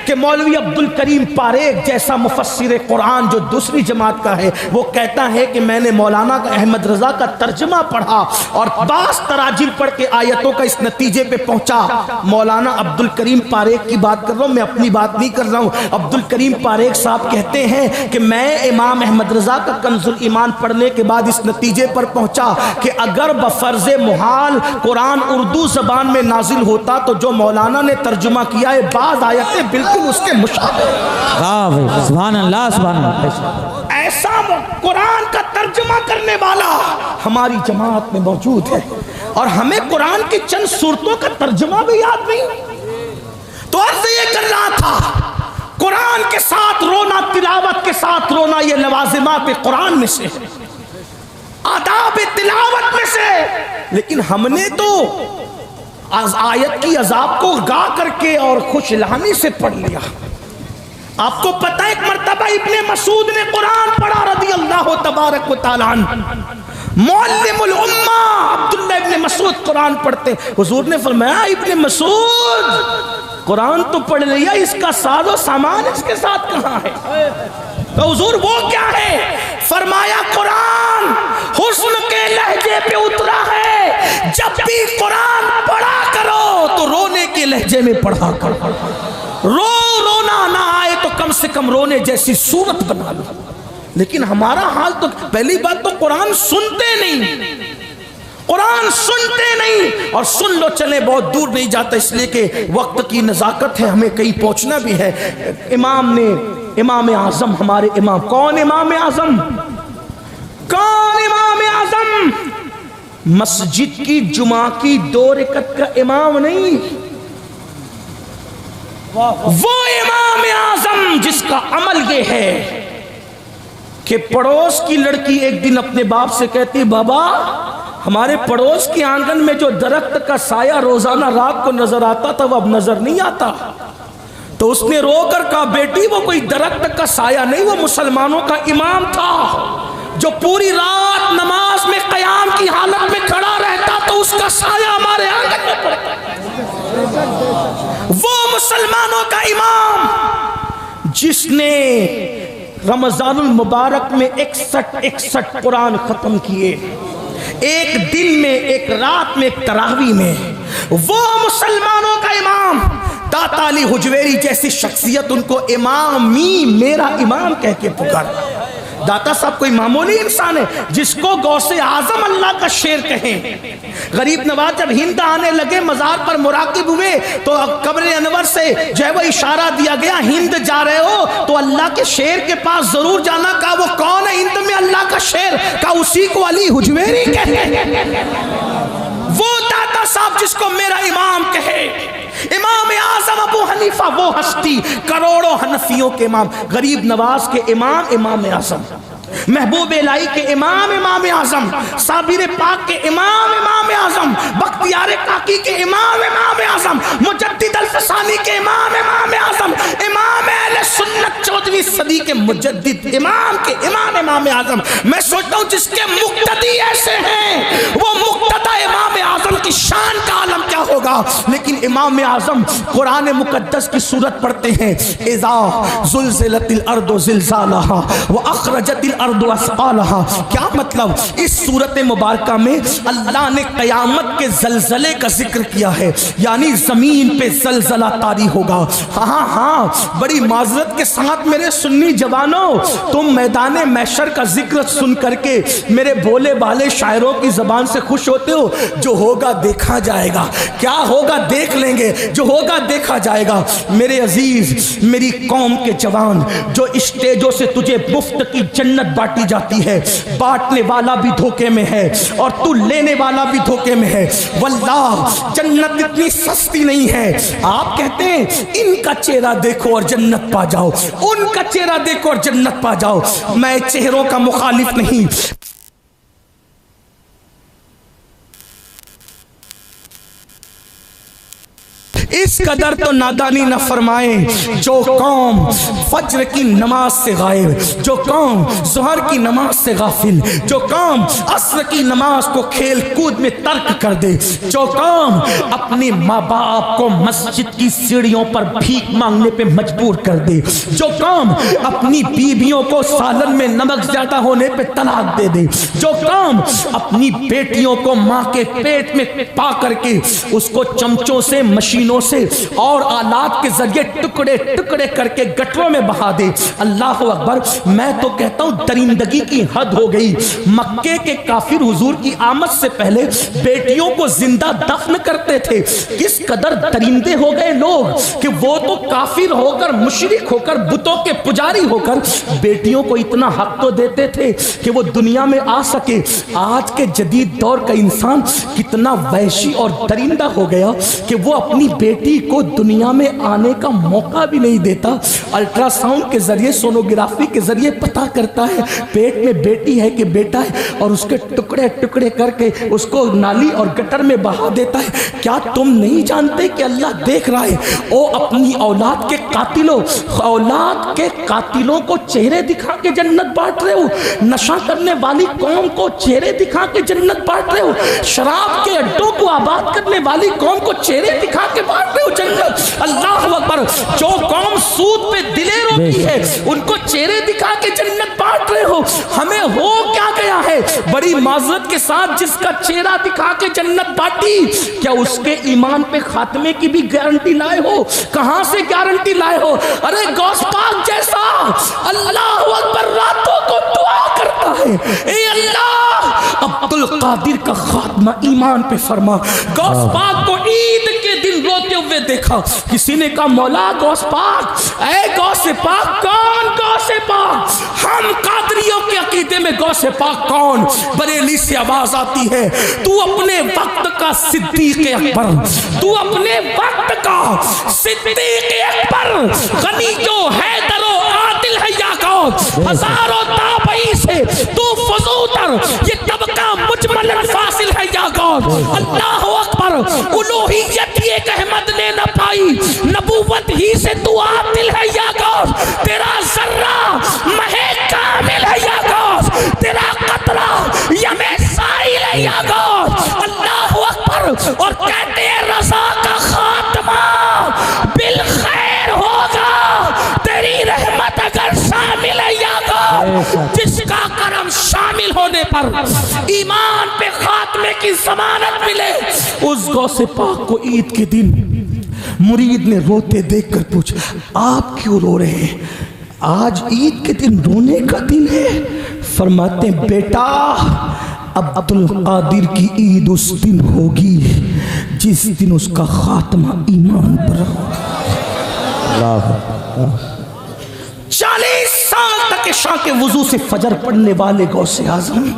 کہ مولوی عبدالکریم پاریک جیسا مفسر قرآن جو دوسری جماعت کا ہے, وہ کہتا ہے کہ میں نے مولانا احمد رضا کا ترجمہ پڑھا اور بعض تراجم پڑھ کے آیتوں کا اس نتیجے پہ پہنچا. مولانا عبدالکریم پاریک کی بات کر رہا ہوں, میں اپنی بات نہیں کر رہا ہوں. عبدالکریم پاریک صاحب کہتے ہیں کہ میں امام احمد رضا کا کنز الایمان پڑھنے کے بعد اس نتیجے پر پہنچا کہ اگر بفرض محال قرآن اردو زبان میں نازل ہوتا تو جو مولانا نے ترجمہ کیا ہے بعض آیتیں بالکل اس کے مشابہ. سبحان اللہ, سبحان اللہ. ایسا قرآن کا ترجمہ کرنے والا ہماری جماعت میں موجود ہے, اور ہمیں قرآن کی چند صورتوں کا ترجمہ بھی یاد نہیں. تو عرض یہ کر رہا تھا, قرآن کے ساتھ رونا, تلاوت کے ساتھ رونا, یہ لوازمات قرآن میں سے, آداب تلاوت میں سے. لیکن ہم نے تو آیت کی عذاب کو گا کر کے اور خوش لہانی سے پڑھ لیا. آپ کو پتہ ہے ایک مرتبہ ابن مسعود نے قرآن پڑھا رضی اللہ تبارک و تعالیٰ عنہ, معلم الامہ عبداللہ ابن مسعود قرآن پڑھتے. حضور نے فرمایا ابن مسعود قرآن تو پڑھ لیا, اس کا ساز و سامان اس کے ساتھ کہاں ہے؟ تو حضور وہ کیا ہے؟ فرمایا قرآن حسن کے لہجے پہ اترا ہے, جب بھی قرآن پڑھا کرو تو رونے کے لہجے میں پڑھا کرو. رونا نہ آئے تو کم سے کم رونے جیسی صورت بنا لو. لیکن ہمارا حال تو پہلی بات تو قرآن سنتے نہیں, قرآن سنتے نہیں، اور سن لو چلے بہت دور نہیں جاتا اس لیے کہ وقت کی نزاکت ہے، ہمیں کہیں پہنچنا بھی ہے۔ امام اعظم ہمارے امام، کون امام اعظم؟ کون امام اعظم؟ مسجد کی جمعہ کی 2 رکعت کا امام نہیں، وہ امام اعظم جس کا عمل یہ ہے کہ پڑوس کی لڑکی ایک دن اپنے باپ سے کہتی، بابا ہمارے پڑوس کی آنگن میں جو درخت کا سایہ روزانہ رات کو نظر آتا تھا وہ اب نظر نہیں آتا۔ تو اس نے رو کر کہا، بیٹی وہ کوئی درخت کا سایہ نہیں، وہ مسلمانوں کا امام تھا جو پوری رات نماز میں قیام کی حالت میں کھڑا رہتا تو اس کا سایہ ہمارے آنگن میں پڑتا۔ وہ مسلمانوں کا امام جس نے رمضان المبارک میں 61 قرآن ختم کیے، ایک دن میں، ایک رات میں، ایک تراویح میں، وہ مسلمانوں کا امام داتا علی حجویری جیسی شخصیت ان کو امامی، میرا امام کہہ کے پکار۔ داتا صاحب کوئی معمولی انسان ہے جس کو غوث اعظم اللہ کا شیر کہیں۔ غریب نواز جب ہند آنے لگے، مزار پر مراقب ہوئے تو قبر انور سے جو ہے وہ اشارہ دیا گیا، ہند جا رہے ہو تو اللہ کے شیر کے پاس ضرور جانا۔ کہا وہ کون ہے ہند میں اللہ کا شیر؟ کہا اسی کو علی حجویری کہتے ہیں۔ وہ داتا صاحب جس کو میرا امام کہے، امام اعظم ابو حنیفہ، وہ ہستی کروڑوں حنفیوں کے امام، غریب نواز کے امام، امام اعظم، محبوب الہی کے امام، امام اعظم، صابر پاک کے امام، امام اعظم، بختیار کاکی کے امام، امام اعظم، مجدد الفسانی کے امام، امام اعظم، امام اہل سنت 14ویں صدی کے مجدد امام کے امام، امام اعظم۔ میں سوچتا ہوں جس کے مقتدی ایسے ہیں، وہ مقتدی امام اعظم کی شان کا عالم کیا ہوگا۔ لیکن امام اعظم قرآن مقدس کی سورت پڑھتے ہیں، اذا زلزلت الارض زلزالہا واخرجت الارض اثقالہا۔ کیا مطلب؟ اس سورت مبارکہ میں اللہ نے قیامت کے زلزلے کا ذکر کیا ہے، یعنی زمین پہ زلزلہ طاری ہوگا۔ ہاں ہاں، بڑی معذرت کے ساتھ میرے سنی جوانوں، تم میدان محشر کا ذکر سن کر کے میرے بھولے بھالے شاعروں کی زبان سے خوش ہوتے ہو۔ جو ہوگا دیکھا جائے گا، کیا ہوگا دیکھ لیں گے، جو ہوگا دیکھا جائے گا۔ میرے عزیز، میری قوم کے جوان، جو اسٹیجوں سے تجھے مفت کی جنت بانٹی جاتی ہے، بانٹنے والا بھی دھوکے میں ہے اور تو لینے والا بھی دھوکے میں ہے۔ واللہ جنت اتنی سستی نہیں ہے۔ آپ کہتے ہیں ان کا چہرہ دیکھو اور جنت پا جاؤ، ان کا چہرہ دیکھو اور جنت پا جاؤ۔ میں چہروں کا مخالف نہیں، اس قدر تو نادانی نہ فرمائیں جو قوم فجر کی نماز سے غائب، جو قوم ظہر کی نماز سے غافل، جو قوم عصر کی نماز کو کھیل کود میں ترک کر دے، جو قوم اپنے ماں باپ کو مسجد کی سیڑھیوں پر بھیک مانگنے پہ مجبور کر دے، جو قوم اپنی بیویوں کو سالن میں نمک زیادہ ہونے پہ طلاق دے دے، جو قوم اپنی بیٹیوں کو ماں کے پیٹ میں پا کر کے اس کو چمچوں سے، مشینوں سے اور آلات کے ذریعے ٹکڑے ٹکڑے کر کے گٹروں میں بہا دے۔ اللہ اکبر، میں تو کہتا ہوں درندگی کی حد ہو گئی۔ مکے کے کافر حضور کی آمد سے پہلے بیٹیوں کو زندہ دفن کرتے تھے۔ کس قدر درندے ہو گئے لوگ کہ وہ تو کافر ہو کر، مشرک ہو کر، بتوں کے پجاری ہو کر بیٹیوں کو اتنا حق تو دیتے تھے کہ وہ دنیا میں آ سکے۔ آج کے جدید دور کا انسان کتنا وحشی اور درندہ ہو گیا کہ وہ اپنی بیٹی کو دنیا میں آنے کا موقع بھی نہیں دیتا۔ الٹرا ساؤنڈ کے ذریعے، سونوگرافی کے ذریعے پتہ کرتا ہے پیٹ میں بیٹی ہے کہ بیٹا ہے، اور اس کے ٹکڑے ٹکڑے کر کے اس کو نالی اور گٹر میں بہا دیتا ہے۔ کیا تم نہیں جانتے کہ اللہ دیکھ رہا ہے؟ او اپنی اولاد کے قاتلوں، اولاد کے قاتلوں کو چہرے دکھا کے جنت بانٹ رہے ہو، نشہ کرنے والی قوم کو چہرے دکھا کے جنت بانٹ رہے ہو، شراب کے اڈوں کو آباد کرنے والی قوم کو چہرے دکھا کے بانٹ رہے ہو جنت۔ اللہ اکبر، جو قوم سود پہ دلیر ہوتی ہے ان کو چہرے دکھا کے جنت بانٹ رہے ہو۔ ہمیں ہو کیا گیا ہے؟ بڑی معذرت کے ساتھ جس کا چہرہ دکھا کے جنت بانٹی، کیا اس کے ایمان پہ خاتمے کی بھی گارنٹی لائے ہو؟ کہاں سے گارنٹی لائے ہو؟ ارے غوث پاک جیسا اللہ اکبر راتوں کو دعا کرتا ہے، اے اللہ عبد القادر کا خاتمہ ایمان پہ فرما۔ غوث پاک کو عید کے دن روتے ہوئے دیکھا، کسی نے کہا مولا غوث پاک، اے غوث پاک کون؟ غوث پاک ہم قادریوں کے عقیدے میں غوث پاک کون؟ بریلی سے آواز آتی ہے تو اپنے وقت کا صدیق اکبر، تو اپنے وقت کا صدیق اکبر، غنی جو حیدر و عادل ہے یا کون؟ ہزاروں تابعی سے تو فضوتر، یہ طبقہ مجمل فاصل ہے یا کون؟ اللہ اکبر، الوہیت ہی ایک احمد نے نہ پائی، نبوت ہی سے تو عادل ہے یا کون؟ تیرا ذرہ مہے کامل ہے یا کون؟ تیرا قطرہ یم سائل ہے یا کون؟ اللہ اکبر، اور کہتے ہیں رضا کا خاتمہ بالخیر ہوگا، تیری رحمت اگر شامل ہے یا کون؟ جس کا کرم شامل ہونے پر ایمان پہ خاتمے کی ضمانت ملے، اس غوث پاک کو عید کے دن مرید نے روتے دیکھ کر پوچھا آپ کیوں رو رہے ہیں؟ آج عید کے دن رونے کا دن ہے؟ فرماتے ہیں بیٹا عبد القادر کی عید اس دن ہوگی جس دن اس کا خاتمہ ایمان پر ہوگا۔ 40 سال تک عشاء کے وضو سے فجر پڑھنے والے غوث اعظم،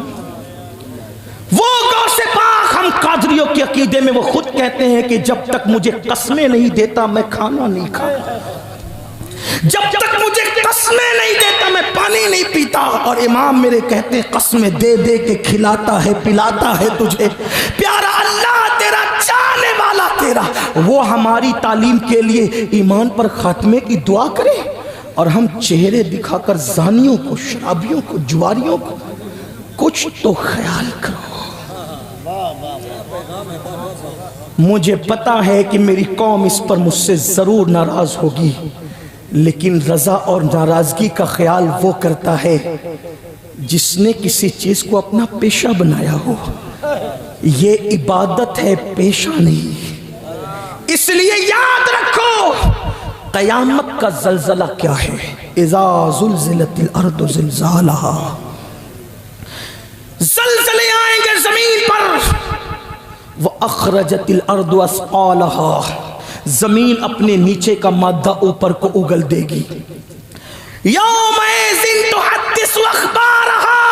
وہ غوث پاک ہم قادریوں کے عقیدے میں وہ خود کہتے ہیں کہ جب تک مجھے قسمیں نہیں دیتا میں کھانا نہیں کھاتا، جب تک مجھے قسمیں نہیں دیتا میں پانی نہیں پیتا، اور امام میرے کہتے ہیں قسمیں دے دے کے کھلاتا ہے پلاتا ہے تجھے پیارا اللہ تیرا، چاہنے والا تیرا۔ وہ ہماری تعلیم کے لیے ایمان پر خاتمے کی دعا کرے اور ہم چہرے دکھا کر زانیوں کو، شرابیوں کو، جواریوں کو، کچھ تو خیال کرو۔ مجھے پتا ہے کہ میری قوم اس پر مجھ سے ضرور ناراض ہوگی، لیکن رضا اور ناراضگی کا خیال وہ کرتا ہے جس نے کسی چیز کو اپنا پیشہ بنایا ہو۔ یہ عبادت ہے، پیشہ نہیں۔ اس لیے یاد رکھو قیامت کا زلزلہ کیا ہے، اذا زلزلت الارض زلزالہا، زلزلے آئیں گے زمین پر، وَأَخْرَجَتِ الْأَرْضُ أَثْقَالَهَا، زمین اپنے نیچے کا مادہ اوپر کو اگل دے گی، یَوْمَئِذٍ تُحَدِّثُ أَخْبَارَهَا،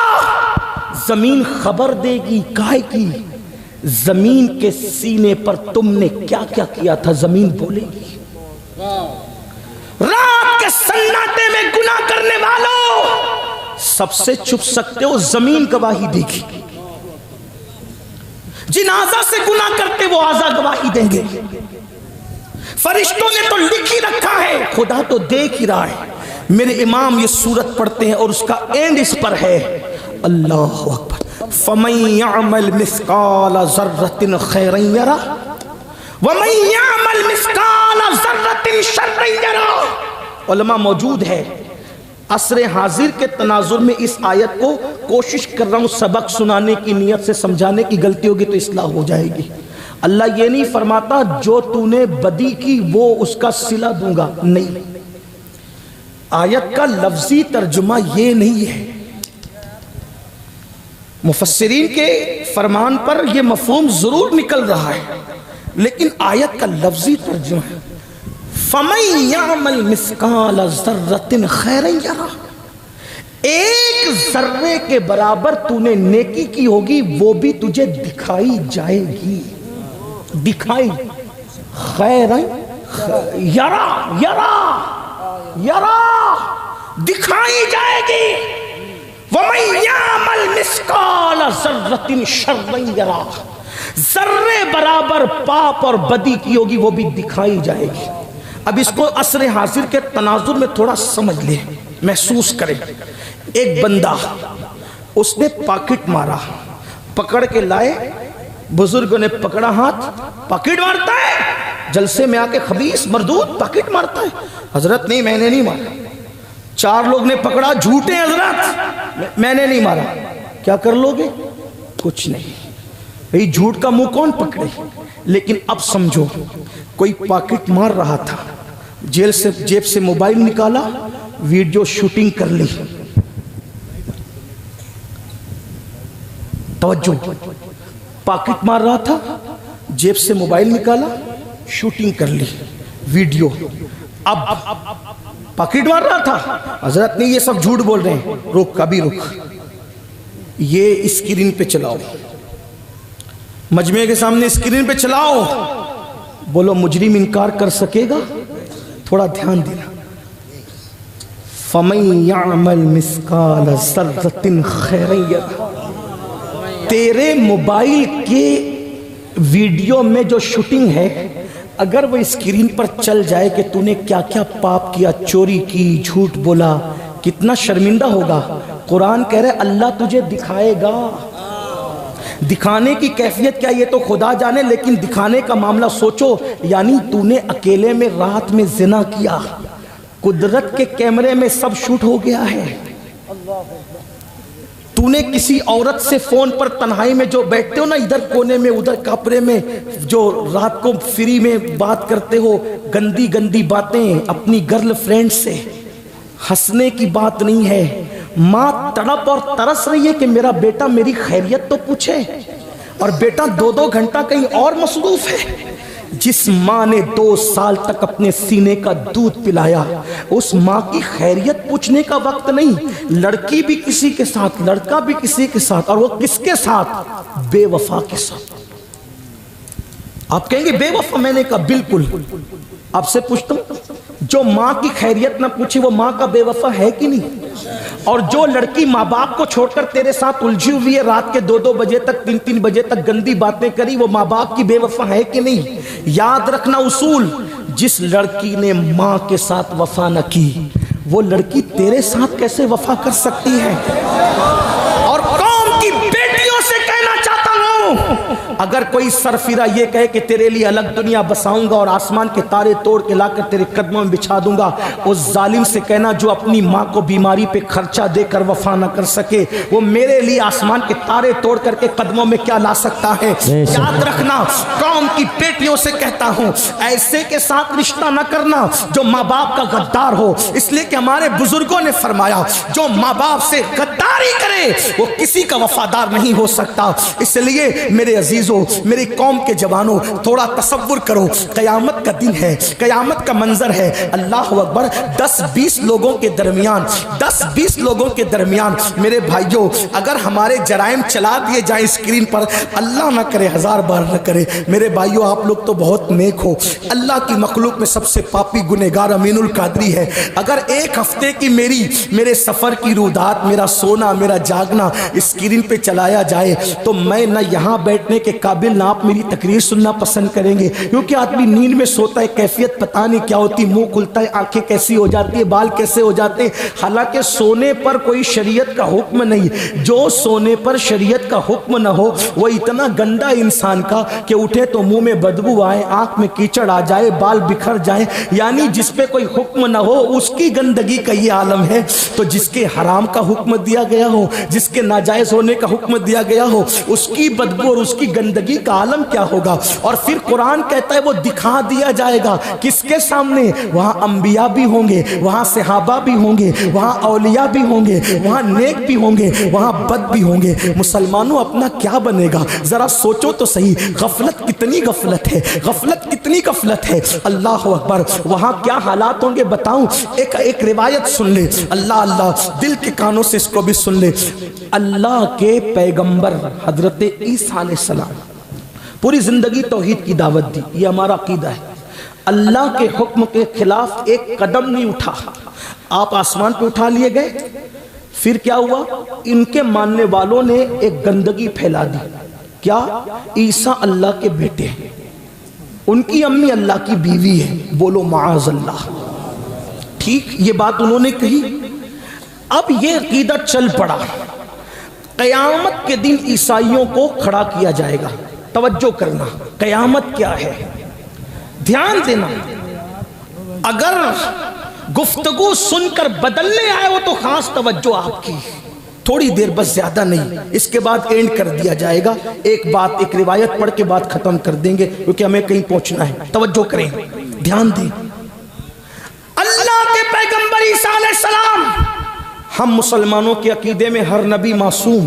زمین خبر دے گی، کائے کی؟ زمین کے سینے پر تم نے کیا کیا کیا تھا زمین بولے گی۔ رات کے سناٹے میں گناہ کرنے والوں سب سے چھپ سکتے ہو، زمین گواہی دے گی۔ جن اعضاء سے گناہ کرتے وہ اعضاء گواہی دیں گے۔ فرشتوں نے تو لکھ ہی رکھا ہے، خدا تو دیکھ ہی رہا ہے۔ میرے امام یہ سورت پڑھتے ہیں اور اس کا اینڈ اس پر ہے، اللہ اکبر، فَمَن يَعْمَلْ مِثْقَالَ ذَرَّةٍ خَيْرًا يَرَهُ وَمَن يَعْمَلْ مِثْقَالَ ذَرَّةٍ شَرًّا يَرَهُ۔ علماء موجود ہے، عصر حاضر کے تناظر میں اس آیت کو کوشش کر رہا ہوں سبق سنانے کی نیت سے، سمجھانے کی غلطی ہوگی تو اصلاح ہو جائے گی۔ اللہ یہ نہیں فرماتا جو تو نے بدی کی وہ اس کا صلہ دوں گا، نہیں، آیت کا لفظی ترجمہ یہ نہیں ہے۔ مفسرین کے فرمان پر یہ مفہوم ضرور نکل رہا ہے، لیکن آیت کا لفظی ترجمہ ہے فَمَن يَعْمَلْ مِثْقَالَ ذَرَّةٍ خَيْرًا يَرَهُ، ایک ذرے کے برابر تو نے نیکی کی ہوگی وہ بھی تجھے دکھائی جائے گی، دکھائی، خیرًا یرا، یرا، یرا، دکھائی جائے گی۔ وَمَن يَعْمَلْ مِثْقَالَ ذَرَّةٍ شَرًّا يَرَهُ، ذرے برابر پاپ اور بدی کی ہوگی وہ بھی دکھائی جائے گی۔ اب اس کو عصر حاضر کے تناظر میں تھوڑا سمجھ لیں، محسوس کریں۔ ایک بندہ اس نے پاکٹ مارا، پکڑ کے لائے، بزرگوں نے پکڑا ہاتھ، پاکٹ مارتا ہے، جلسے میں آ کے خبیث مردود پاکٹ مارتا ہے۔ حضرت نہیں میں نے نہیں مارا، 4 لوگ نے پکڑا، جھوٹے حضرت میں نے نہیں مارا، کیا کر لوگے؟ کچھ نہیں، بھئی جھوٹ کا منہ کون پکڑے؟ لیکن اب سمجھو کوئی پاکٹ مار رہا تھا، جیب سے موبائل نکالا، ویڈیو شوٹنگ کر لی، توجہ، پاکٹ مار رہا تھا، جیب سے موبائل نکالا، شوٹنگ کر لی ویڈیو. اب پاکٹ مار رہا تھا، حضرت نہیں یہ سب جھوٹ بول رہے ہیں. رک ابھی رک، یہ اسکرین پہ چلاؤ، مجمع کے سامنے اسکرین پہ چلاؤ. بولو مجرم انکار کر سکے گا؟ تھوڑا دھیان دینا. فَمَن يَعْمَلْ مِثْقَالَ ذَرَّةٍ خَيْرًا يَرَهُ. تیرے موبائل کے ویڈیو میں جو شوٹنگ ہے، اگر وہ اسکرین پر چل جائے کہ تو نے کیا کیا پاپ کیا، چوری کی، جھوٹ بولا، کتنا شرمندہ ہوگا. قرآن کہہ رہے اللہ تجھے دکھائے گا. دکھانے کی کیفیت کیا یہ تو خدا جانے، لیکن دکھانے کا معاملہ سوچو. یعنی تو نے اکیلے میں رات میں زنا کیا، قدرت کے کیمرے میں سب شوٹ ہو گیا ہے. تو نے کسی عورت سے فون پر تنہائی میں جو بیٹھتے ہو نا، ادھر کونے میں ادھر کپڑے میں، جو رات کو فری میں بات کرتے ہو گندی گندی باتیں اپنی گرل فرینڈ سے، ہنسنے کی بات نہیں ہے. ماں تڑپ اور ترس رہی ہے کہ میرا بیٹا میری خیریت تو پوچھے، اور بیٹا 2 گھنٹہ کہیں اور مصروف ہے. جس ماں نے 2 سال تک اپنے سینے کا دودھ پلایا، اس ماں کی خیریت پوچھنے کا وقت نہیں. لڑکی بھی کسی کے ساتھ، لڑکا بھی کسی کے ساتھ، اور وہ کس کے ساتھ؟ بے وفا کے ساتھ. آپ کہیں گے بے وفا؟ میں نے کہا بالکل. آپ سے پوچھتا ہوں، جو ماں کی خیریت نہ پوچھے وہ ماں کا بے وفا ہے کہ نہیں؟ اور جو لڑکی ماں باپ کو چھوڑ کر تیرے ساتھ الجھی ہوئی ہے، رات کے 2 بجے تک 3 بجے تک گندی باتیں کری، وہ ماں باپ کی بے وفا ہے کہ نہیں؟ یاد رکھنا اصول، جس لڑکی نے ماں کے ساتھ وفا نہ کی، وہ لڑکی تیرے ساتھ کیسے وفا کر سکتی ہے؟ اور قوم کی بیٹیوں سے کہنا چاہتا ہوں، اگر کوئی سرفیرا یہ کہے کہ تیرے لیے الگ دنیا بساؤں گا اور آسمان کے تارے توڑ کے لا کر تیرے قدموں میں بچھا دوں گا، اس ظالم سے کہنا جو اپنی ماں کو بیماری پہ خرچہ دے کر وفا نہ کر سکے، وہ میرے لیے آسمان کے تارے توڑ کر کے قدموں میں کیا لا سکتا ہے؟ یاد رکھنا، قوم کی بیٹیوں سے کہتا ہوں، ایسے کے ساتھ رشتہ نہ کرنا جو ماں باپ کا غدار ہو. اس لیے کہ ہمارے بزرگوں نے فرمایا جو ماں باپ سے غداری کرے وہ کسی کا وفادار نہیں ہو سکتا. اس لیے میرے عزیزوں، میری قوم کے جوانوں، تھوڑا تصور کرو، قیامت کا دن ہے، قیامت کا منظر ہے. اللہ اکبر. 10-20 لوگوں کے درمیان، 10-20 لوگوں کے درمیان میرے بھائیوں، اگر ہمارے جرائم چلا دیے جائیں اسکرین پر، اللہ نہ کرے 1000 بار نہ کرے، میرے بھائیوں آپ لوگ تو بہت نیک ہو. اللہ کی مخلوق میں سب سے پاپی گنہگار امین القادری ہے. اگر 1 ہفتے کی میرے سفر کی رودات، میرا سونا، میرا جاگنا اسکرین پہ چلایا جائے تو میں نہ یہاں بیٹھنے کے قابل، نہ آپ میری تقریر سننا پسند کریں گے. کیونکہ آدمی نیند میں سوتا ہے، کیفیت پتہ نہیں کیا ہوتی، منہ کھلتا ہے، آنکھیں کیسی ہو جاتی ہے، بال کیسے ہو جاتے ہیں. حالانکہ سونے پر کوئی شریعت کا حکم نہیں. جو سونے پر شریعت کا حکم نہ ہو وہ اتنا گندا انسان کا کہ اٹھے تو منہ میں بدبو آئے، آنکھ میں کیچڑ آ جائے، بال بکھر جائیں. یعنی جس پہ کوئی حکم نہ ہو اس کی گندگی کا یہ عالم ہے. تو جس کے حرام کا حکم دیا گیا ہو، جس کے ناجائز ہونے کا حکم دیا گیا ہو، اس کی بدبو اور اس کی گندگی کا عالم کیا ہوگا. اور پھر قرآن کہتا ہے وہ دکھا دیا جائے گا کس کے سامنے؟ وہاں انبیاء بھی ہوں گے، وہاں صحابہ بھی ہوں گے، وہاں اولیاء بھی ہوں گے، وہاں نیک بھی ہوں گے، وہاں بد بھی ہوں گے. مسلمانوں اپنا کیا بنے گا؟ ذرا سوچو تو صحیح. غفلت کتنی غفلت ہے، غفلت کتنی غفلت ہے. اللہ اکبر. وہاں کیا حالات ہوں گے بتاؤں؟ ایک روایت سن لے. اللہ دل کے کانوں سے اس کو بھی سن لے. اللہ کے پیغمبر حضرت عیسیٰ علیہ السلام پوری زندگی توحید کی دعوت دی، یہ ہمارا عقیدہ ہے. اللہ کے حکم کے خلاف ایک قدم نہیں اٹھا. آپ آسمان پہ اٹھا لیے گئے. پھر کیا ہوا؟ ان کے ماننے والوں نے ایک گندگی پھیلا دی. کیا؟ عیسیٰ اللہ کے بیٹے ہیں، ان کی امی اللہ کی بیوی ہے. بولو معاذ اللہ. ٹھیک، یہ بات انہوں نے کہی. اب یہ عقیدہ چل پڑا. قیامت کے دن عیسائیوں کو کھڑا کیا جائے گا. توجہ کرنا، قیامت کیا ہے، دھیان دینا. اگر گفتگو سن کر بدلنے آئے ہو تو خاص توجہ آپ کی، تھوڑی دیر بس، زیادہ نہیں. اس کے بعد اینڈ کر دیا جائے گا. ایک روایت پڑھ کے بات ختم کر دیں گے کیونکہ ہمیں کہیں پہنچنا ہے. توجہ کریں، دھیان دیں. اللہ کے پیغمبر عیسیٰ علیہ السلام، ہم مسلمانوں کے عقیدے میں ہر نبی معصوم،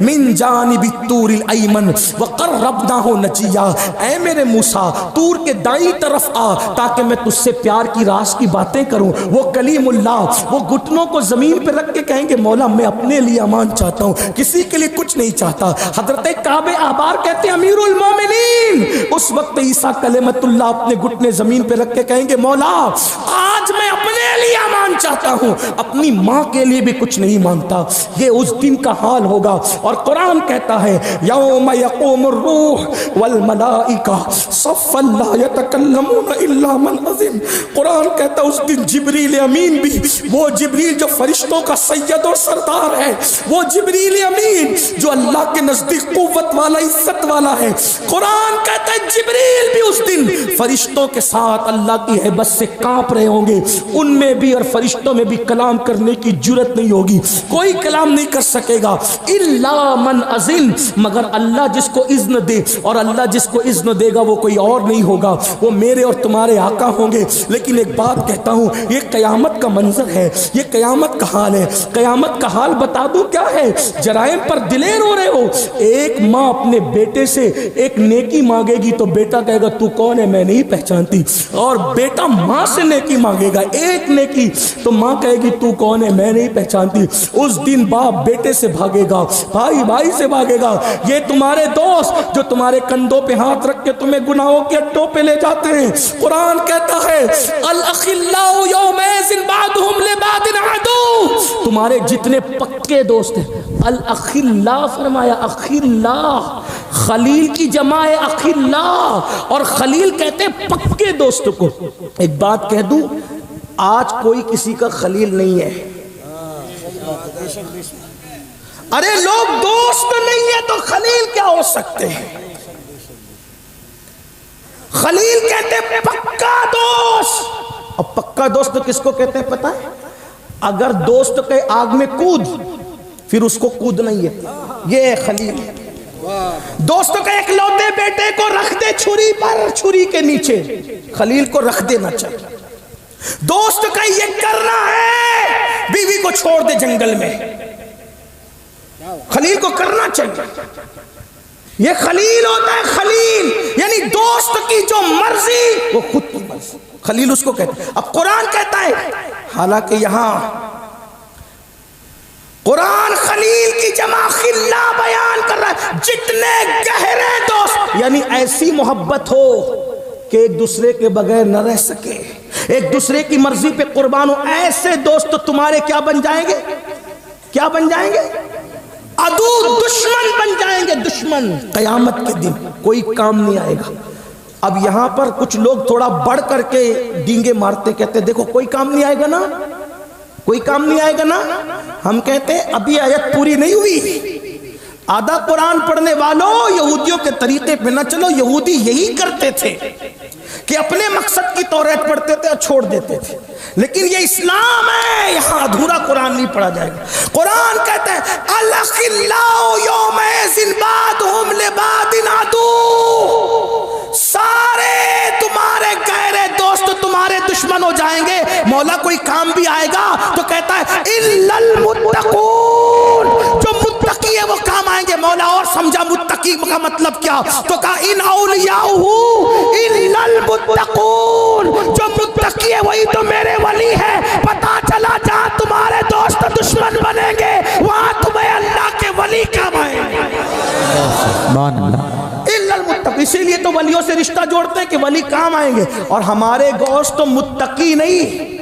من جانب الطور الایمن وقربناہ نجیا، اے میرے موسیٰ طور کے دائیں طرف آ تاکہ میں تجھ سے پیار کی راز کی باتیں کروں۔ وہ کلیم اللہ، وہ گھٹنوں کو زمین پہ رکھ کے کہیں گے مولا میں اپنے لیے امان چاہتا ہوں، کسی کے لیے کچھ نہیں چاہتا۔ حضرت کعب احبار کہتے ہیں امیر المومنین، اس وقت عیسیٰ کلمت اللہ اپنے گھٹنے زمین پہ رکھ کے کہیں گے مولا آج میں اپنے لیے امان چاہتا ہوں، اپنی ماں کے لیے بھی کچھ نہیں مانگتا۔ یہ اس دن کا حال ہوگا، اور قرآن کہتا ہے یوم یقوم الروح والملائکہ صفا لا یتکلمون الا من اذن۔ قرآن کہتا ہے اس دن جبریل امین بھی، وہ جبریل جو فرشتوں کا سید اور سردار ہے، وہ جبریل امین جو اللہ کے نزدیک قوت والا عزت والا ہے، قرآن کہتا ہے جبریل بھی اس دن فرشتوں کے ساتھ اللہ کی ہیبت سے کانپ رہے ہوں گے۔ ان میں بھی اور فرشتوں میں بھی کلام کرنے کی جرت نہیں ہوگی، کوئی کلام نہیں کر سکے گا الا من اذن، مگر اللہ جس کو اذن دے، اور اللہ جس کو اذن دے گا وہ کوئی اور نہیں ہوگا، وہ میرے اور تمہارے آقا ہوں گے۔ لیکن ایک بات کہتا ہوں، یہ قیامت کا منظر ہے، یہ قیامت کا حال ہے۔ قیامت کا حال بتا دوں کیا ہے؟ جرائم پر دلیر ہو رہے ہو، ایک ماں اپنے بیٹے سے ایک نیکی مانگے گی تو بیٹا کہے گا تو کون ہے میں نہیں پہچانتی، اور بیٹا ماں سے نیکی مانگے گا ایک نیکی تو ماں کہے گی تو کون ہے میں نہیں پہچانتی۔ اس دن باپ بیٹے سے بھاگے گا، بھائی بھائی سے بھاگے گا۔ یہ تمہارے دوست جو تمہارے کندھوں پہ ہاتھ رکھ کے تمہیں گناہوں کے اڈوں پہ لے جاتے ہیں، قرآن کہتا ہے الاخلاء یومئذ بعضهم لبعض عدو، تمہارے جتنے پکے دوست ہیں، الاخلاء فرمایا، اخلاء خلیل کی جمع ہے اخلاء، اور خلیل کہتے ہیں پکے دوست کو۔ ایک بات کہہ دوں، آج کوئی کسی کا خلیل نہیں ہے۔ ارے لوگ دوست نہیں ہے تو خلیل کیا ہو سکتے ہیں؟ خلیل کہتے ہیں پکا دوست، اور پکا دوست کس کو کہتے ہیں پتہ ہے؟ اگر دوست کے آگ میں کود پھر اس کو کودنا ہی ہے، یہ ہے خلیل۔ دوست کے ایک لوتے بیٹے کو رکھ دے چھری پر، چھری کے نیچے، خلیل کو رکھ دینا چاہیے۔ دوست کا یہ کرنا ہے بیوی کو چھوڑ دے جنگل میں، خلیل کو کرنا چاہیے۔ یہ خلیل ہوتا ہے، خلیل یعنی دوست کی جو مرضی وہ خود کی مرضی، خلیل اس کو کہتے ہیں۔ اب قرآن کہتا ہے، حالانکہ یہاں قرآن خلیل کی جمع خلا بیان کر رہا ہے، جتنے گہرے دوست یعنی ایسی محبت ہو کہ ایک دوسرے کے بغیر نہ رہ سکے، ایک دوسرے کی مرضی پہ قربان ہو، ایسے دوست تمہارے کیا بن جائیں گے؟ کیا بن جائیں گے؟ عدو، دشمن بن جائیں گے، دشمن۔ قیامت کے دن کوئی کام نہیں آئے گا۔ اب یہاں پر کچھ لوگ تھوڑا بڑھ کر کے ڈینگے مارتے، کہتے دیکھو کوئی کام نہیں آئے گا نا، کوئی کام نہیں آئے گا نا۔ ہم کہتے ہیں ابھی آیت پوری نہیں ہوئی، آدھا قرآن پڑھنے والوں یہودیوں کے طریقے پہ نہ چلو۔ یہودی یہی کرتے تھے کہ اپنے مقصد کی توریت پڑھتے تھے اور چھوڑ دیتے تھے، لیکن یہ اسلام ہے، یہاں ادھورا قرآن نہیں پڑھا جائے گا۔ قرآن کہتا ہے الاخلاء یومئذ بعضهم لبعض عدو، سارے تمہارے گہرے دوست تمہارے دشمن ہو جائیں گے۔ مولا کوئی کام بھی آئے گا تو کہتا ہے الا المتقون، جو متقی ہے وہ کام آئیں گے۔ مولا اور سمجھا متقی کا مطلب کیا؟ تو کہا ان اولیاءہ الا المتقون، جو متقی ہے وہی تو میرے ولی ہے۔ پتا چلا جہاں تمہارے دوست دشمن بنیں گے وہاں تمہیں اللہ کے ولی کام آئیں گے۔ سبحان اللہ۔ اسی لیے تو ولیوں سے رشتہ جوڑتے ہیں کہ ولی کام آئیں گے۔ اور ہمارے گوشت تو متقی نہیں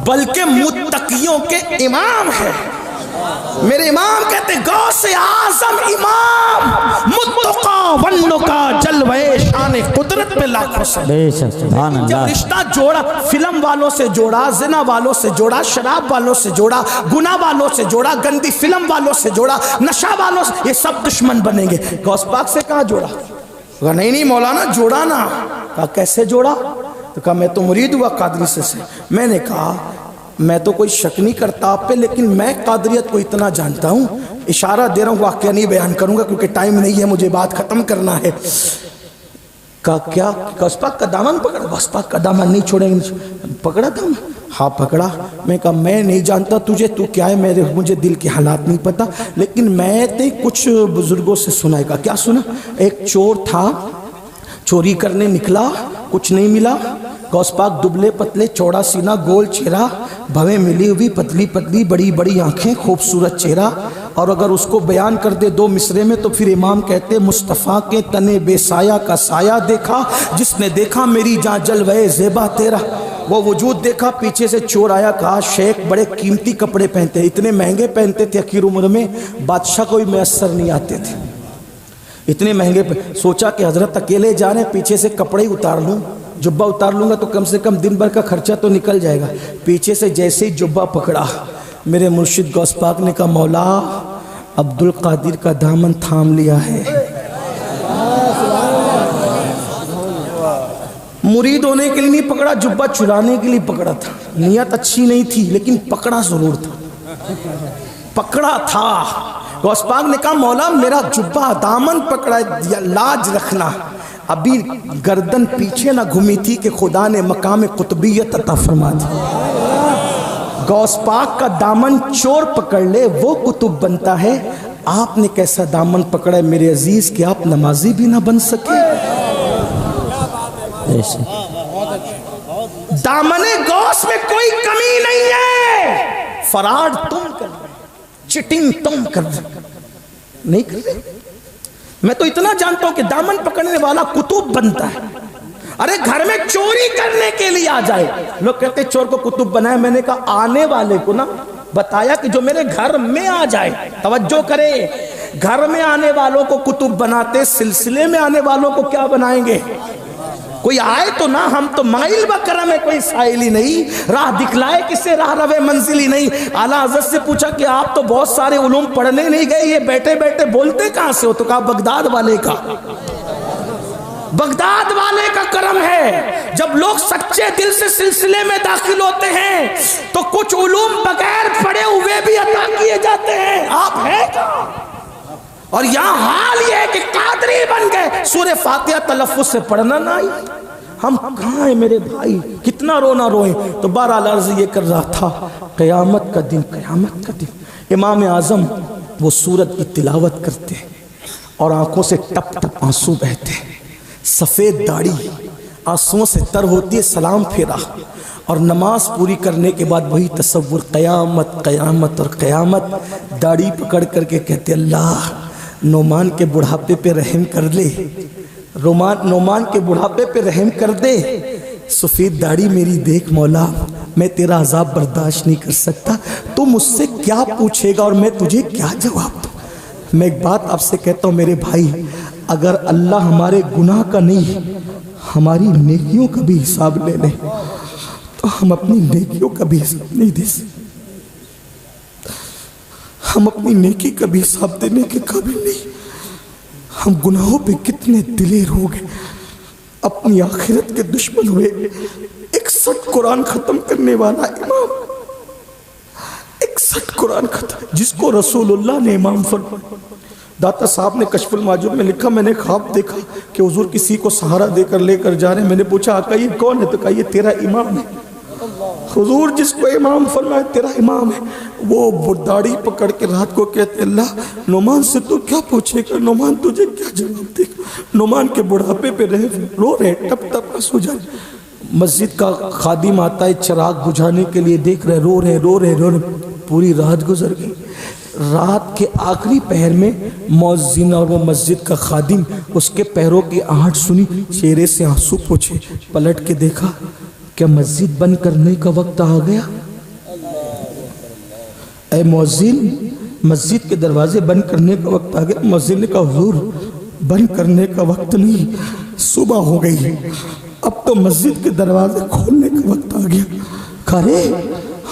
بلکہ متقیوں کے امام ہے۔ میرے امام کہتے غوث اعظم امام متقا ونکا جلوہ شان قدرت پہ لاکھوں سے۔ سبحان اللہ۔ جب رشتہ جوڑا، فلم والوں سے جوڑا، زنا والوں سے جوڑا، شراب والوں سے جوڑا، گناہ والوں سے جوڑا، گندی فلم والوں سے جوڑا، نشہ والوں سے، یہ سب دشمن بنیں گے۔ غوث پاک سے کہاں جوڑا؟ کہا نہیں مولانا جوڑا نا۔ کہا کیسے جوڑا؟ تو کہا میں تو مرید ہوا قادری سے۔ میں نے کہا میں تو کوئی شک نہیں کرتا آپ پہ، لیکن میں قادریت کو اتنا جانتا ہوں، اشارہ دے رہا ہوں، واقعہ نہیں بیان کروں گا کیونکہ ٹائم نہیں ہے، مجھے بات ختم کرنا ہے۔ کا کیا غوث پاک کا دامن پکڑا؟ غوث پاک کا دامن نہیں چھوڑیں گے. پکڑا دامن؟ ہاں پکڑا. میں کہا میں نہیں جانتا تجھے، تو کیا ہے، مجھے دل کے حالات نہیں پتا، لیکن میں نے کچھ بزرگوں سے سنا ہے. کہا کیا سنا؟ ایک چور تھا، چوری کرنے نکلا، کچھ نہیں ملا. غوث پاک دبلے پتلے، چوڑا سینہ، گول چہرہ، بھویں ملی ہوئی، پتلی پتلی، بڑی بڑی آنکھیں، خوبصورت چہرہ. اور اگر اس کو بیان کر دے 2 مصرے میں تو پھر امام کہتے مصطفیٰ کے تنے بے سایہ کا سایہ دیکھا، جس نے دیکھا میری جاں جلوے زیبا تیرا. وہ وجود دیکھا. پیچھے سے چور آیا، کہا شیخ بڑے قیمتی کپڑے پہنتے ہیں، اتنے مہنگے پہنتے تھے، اخیر عمر میں بادشاہ کوئی میسر نہیں آتے تھے، اتنے مہنگے. سوچا کہ حضرت اکیلے جا رہے ہیں، پیچھے سے کپڑے ہی اتار لوں، جبہ اتار لوں گا تو کم سے کم دن بھر کا خرچہ تو نکل جائے گا. پیچھے سے جیسے ہی جبہ پکڑا، میرے مرشد غوث پاک نے کہا مولا عبد القادر کا دامن تھام لیا ہے. مرید ہونے کے لیے نہیں پکڑا، جبہ چرانے کے لیے پکڑا تھا. نیت اچھی نہیں تھی لیکن پکڑا ضرور تھا، پکڑا تھا. غوث پاک نے کہا مولا میرا جبہ دامن پکڑا ہے، لاج رکھنا. ابھی گردن پیچھے نہ گھومی تھی کہ خدا نے مقام قطبیت عطا فرما دی. غوث پاک کا دامن چور پکڑ لے وہ قطب بنتا ہے. آپ نے کیسا دامن پکڑا ہے میرے عزیز کہ آپ نمازی بھی نہ بن سکے. دامن غوث میں کوئی کمی نہیں ہے. فراڈ تم کر، چٹنگ تم کر نہیں کر رہے. میں تو اتنا جانتا ہوں کہ دامن پکڑنے والا قطب بنتا ہے. ارے گھر میں چوری کرنے کے لیے آ جائے، لوگ کہتے چور کو قطب بنائے. میں نے کہا آنے والے کو نا بتایا کہ جو میرے گھر میں آ جائے. توجہ کرے، گھر میں آنے والوں کو قطب بناتے، سلسلے میں آنے والوں کو کیا بنائیں گے؟ کوئی آئے تو نہ، ہم تو مائل بکرم ہے، کوئی سائل ہی نہیں. راہ دکھلائے کسے راہ روے منزل ہی نہیں. اعلیٰ حضرت سے پوچھا کہ آپ تو بہت سارے علوم پڑھنے نہیں گئے، یہ بیٹھے بیٹھے بولتے کہاں سے ہو؟ تو کہا بغداد والے کا، بغداد والے کا کرم ہے. جب لوگ سچے دل سے سلسلے میں داخل ہوتے ہیں تو کچھ علوم بغیر پڑھے ہوئے بھی عطا کیے جاتے ہیں. آپ ہیں کہاں؟ اور یہاں حال یہ ہے کہ قادری بن گئے، سورہ فاتحہ تلفظ سے پڑھنا نہ آئی. ہم کہاں ہیں میرے بھائی؟ کتنا رونا روئیں. تو بہرحال عرض یہ کر رہا تھا، قیامت کا دن، قیامت کا دن امام اعظم وہ سورت کی تلاوت کرتے اور آنکھوں سے ٹپ ٹپ آنسو بہتے، سفید داڑھی آنسوؤں سے تر ہوتی ہے. سلام پھیرا اور نماز پوری کرنے کے بعد وہی تصور، قیامت قیامت اور قیامت. داڑھی پکڑ کر کے کہتے اللہ نعمان کے بڑھاپے پہ رحم کر لے، نعمان کے بڑھاپے پہ رحم کر دے. سفید داڑھی میری دیکھ مولا، میں تیرا عذاب برداشت نہیں کر سکتا، تو مجھ سے کیا پوچھے گا اور میں تجھے کیا جواب دوں. میں ایک بات آپ سے کہتا ہوں میرے بھائی، اگر اللہ ہمارے گناہ کا نہیں ہماری نیکیوں کا بھی حساب لے لے تو ہم اپنی نیکیوں کا بھی حساب نہیں دے سکتے. ہم اپنی نیکی کا بھی حساب دینے کے قابل نہیں. ہم گناہوں پہ کتنے دلیر ہو گئے، اپنی آخرت کے دشمن ہوئے. 61 قرآن ختم کرنے والا امام، 61 قرآن ختم، جس کو رسول اللہ نے امام فرمایا. داتا صاحب نے کشف المعجوب میں لکھا، میں نے خواب دیکھا کہ حضور کسی کو سہارا دے کر لے کر جا رہے ہیں. میں نے پوچھا آقا یہ کون ہے؟ تو کہا یہ تیرا امام ہے. حضور جس کو امام فرمائے تیرا امام ہے. وہ داڑھی پکڑ کے رات کو کہتے اللہ نعمان سے تو کیا پوچھے گا، نعمان تجھے کیا جواب دے گا. نعمان کے بڑھاپے پہ رو رہے ٹپ ٹپ آنسو جا رہے. مسجد کا خادم آتا ہے چراغ بجھانے کے لیے، دیکھ رہے رو رہے. پوری رات گزر گئی. رات کے آخری پہر میں مؤذن اور وہ مسجد کا خادم اس کے پیروں کی آہٹ سنی، چہرے سے آنسو پوچھے. پلٹ کے دیکھا، کیا مسجد بند کرنے کا وقت آ گیا؟ اے مؤذن، مسجد کے دروازے بند کرنے کا وقت آ گیا. مؤذن نے کہا حضور بند کرنے کا وقت نہیں، صبح ہو گئی، اب تو مسجد کے دروازے کھولنے کا وقت آ گیا. کہے